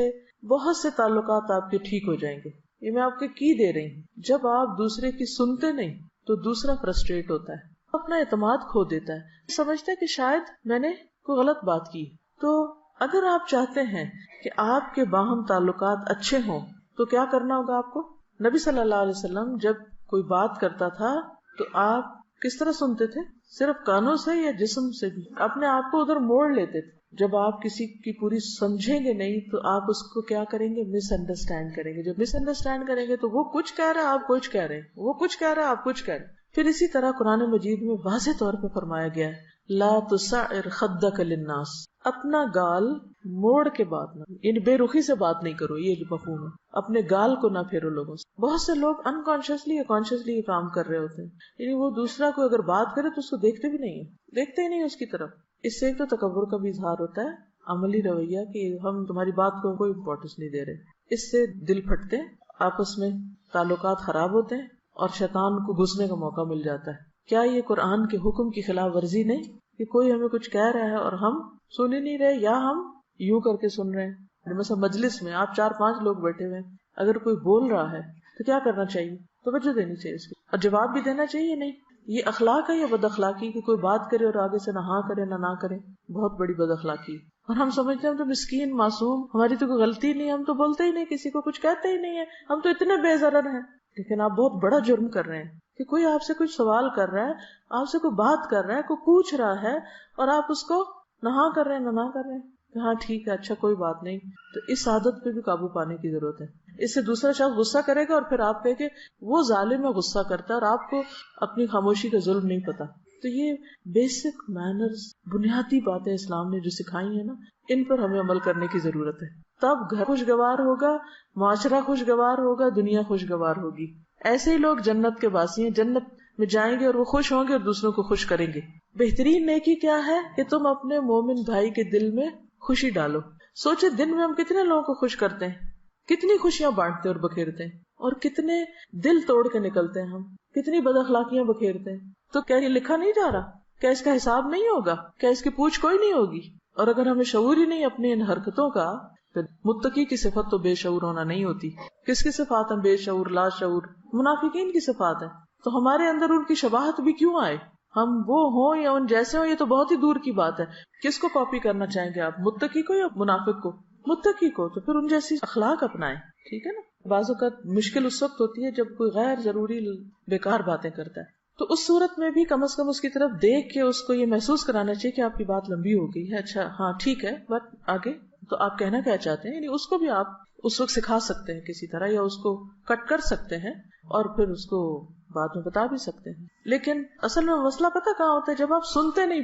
بہت سے تعلقات آپ کے ٹھیک ہو جائیں گے. یہ میں آپ کو کی دے رہی ہوں. جب آپ دوسرے کی سنتے نہیں تو دوسرا فرسٹریٹ ہوتا ہے، اپنا اعتماد کھو دیتا ہے، سمجھتا ہے کہ شاید میں نے کوئی غلط بات کی. تو اگر آپ چاہتے ہیں کہ آپ کے باہم تعلقات اچھے ہوں تو کیا کرنا ہوگا آپ کو؟ نبی صلی اللہ علیہ وسلم جب کوئی بات کرتا تھا تو آپ کس طرح سنتے تھے؟ صرف کانوں سے یا جسم سے بھی؟ اپنے آپ کو ادھر موڑ لیتے تھے. جب آپ کسی کی پوری سمجھیں گے نہیں تو آپ اس کو کیا کریں گے؟ مس انڈرسٹینڈ کریں گے. جب مس انڈرسٹینڈ کریں گے تو وہ کچھ کہہ رہا ہے، آپ کچھ کہہ رہے ہیں، وہ کچھ کہہ رہا ہے، آپ کچھ کہہ رہے ہیں. پھر اسی طرح قرآن مجید میں واضح طور پہ فرمایا گیا ہے لا تسعر خدک للناس، اپنا گال موڑ کے بات نہ، یعنی بے رخی سے بات نہیں کرو. یہ مفہوم ہے، اپنے گال کو نہ پھیرو لوگوں سے. بہت سے لوگ انکانشیسلی یا کانشیسلی یہ کام کر رہے ہوتے ہیں، یعنی وہ دوسرا کو اگر بات کرے تو اس کو دیکھتے بھی نہیں ہیں، دیکھتے ہی نہیں اس کی طرف. اس سے ایک تو تکبر کا بھی اظہار ہوتا ہے، عملی رویہ کہ ہم تمہاری بات کو کوئی امپورٹنس نہیں دے رہے. اس سے دل پھٹتے ہیں، آپس میں تعلقات خراب ہوتے ہیں اور شیطان کو گھسنے کا موقع مل جاتا ہے. کیا یہ قرآن کے حکم کی خلاف ورزی نہیں کہ کوئی ہمیں کچھ کہہ رہا ہے اور ہم سن ہی نہیں رہے، یا ہم یوں کر کے سن رہے ہیں؟ مثلا مجلس میں آپ 4-5 لوگ بیٹھے ہوئے ہیں، اگر کوئی بول رہا ہے تو کیا کرنا چاہیے؟ توجہ دینی چاہیے اس کی، اور جواب بھی دینا چاہیے. نہیں، یہ اخلاق ہے یا بد اخلاقی کہ کوئی بات کرے اور آگے سے نہ ہاں کرے نہ کرے؟ بہت بڑی بد اخلاقی. اور ہم سمجھتے ہیں ہم تو مسکین معصوم، ہماری تو کوئی غلطی نہیں، ہم تو بولتے ہی نہیں، کسی کو کچھ کہتے ہی نہیں ہے، ہم تو اتنے بے ضرر ہیں. لیکن آپ بہت بڑا جرم کر رہے ہیں کہ کوئی آپ سے کچھ سوال کر رہا ہے، آپ سے کوئی بات کر رہا ہے، کوئی پوچھ رہا ہے، اور آپ اس کو نہ ہاں کر رہے ہیں نہ کر رہے ہیں کہ ہاں ٹھیک ہے، اچھا کوئی بات نہیں. تو اس عادت پہ بھی قابو پانے کی ضرورت ہے. اس سے دوسرا شخص غصہ کرے گا اور پھر آپ کہے کہ وہ ظالم ہے، غصہ کرتا ہے، اور آپ کو اپنی خاموشی کا ظلم نہیں پتا. تو یہ بیسک مینرز، بنیادی باتیں اسلام نے جو سکھائی ہیں نا، ان پر ہمیں عمل کرنے کی ضرورت ہے. تب گھر خوشگوار ہوگا، معاشرہ خوشگوار ہوگا، دنیا خوشگوار ہوگی. ایسے ہی لوگ جنت کے باسی ہیں، جنت میں جائیں گے اور وہ خوش ہوں گے اور دوسروں کو خوش کریں گے. بہترین نیکی کیا ہے کہ تم اپنے مومن بھائی کے دل میں خوشی ڈالو. سوچے دن میں ہم کتنے لوگوں کو خوش کرتے ہیں، کتنی خوشیاں بانٹتے اور بکھیرتے ہیں، اور کتنے دل توڑ کے نکلتے ہیں ہم، کتنی بد اخلاقیاں بکھیرتے ہیں. تو کیا یہ لکھا نہیں جا رہا؟ کیا اس کا حساب نہیں ہوگا؟ کیا اس کی پوچھ کوئی نہیں ہوگی؟ اور اگر ہمیں شعور ہی نہیں اپنی ان حرکتوں کا، پھر متقی کی صفت تو بے شعور ہونا نہیں ہوتی. کس کی صفات ہیں؟ بے شعور، لا شعور، منافقین کی صفات ہیں. تو ہمارے اندر ان کی شباہت بھی کیوں آئے؟ ہم وہ ہوں یا ان جیسے ہوں، یہ تو بہت ہی دور کی بات ہے. کس کو کاپی کرنا چاہیں گے آپ؟ متقی کو یا منافق کو؟ متقی کو. تو پھر ان جیسی اخلاق اپنائیں. ٹھیک ہے نا. بعض اوقات مشکل اس وقت ہوتی ہے جب کوئی غیر ضروری بیکار باتیں کرتا ہے، تو اس صورت میں بھی کم از کم اس کی طرف دیکھ کے اس کو یہ محسوس کرانا چاہیے کہ آپ کی بات لمبی ہو گئی ہے، اچھا ہاں ٹھیک ہے، بٹ آگے تو آپ کہنا کیا چاہتے ہیں. یعنی اس کو بھی آپ اس وقت سکھا سکتے ہیں کسی طرح، یا اس کو کٹ کر سکتے ہیں اور پھر اس کو بعد میں بتا بھی سکتے ہیں. لیکن اصل میں مسئلہ پتہ کہاں ہوتا ہے؟ جب آپ سنتے نہیں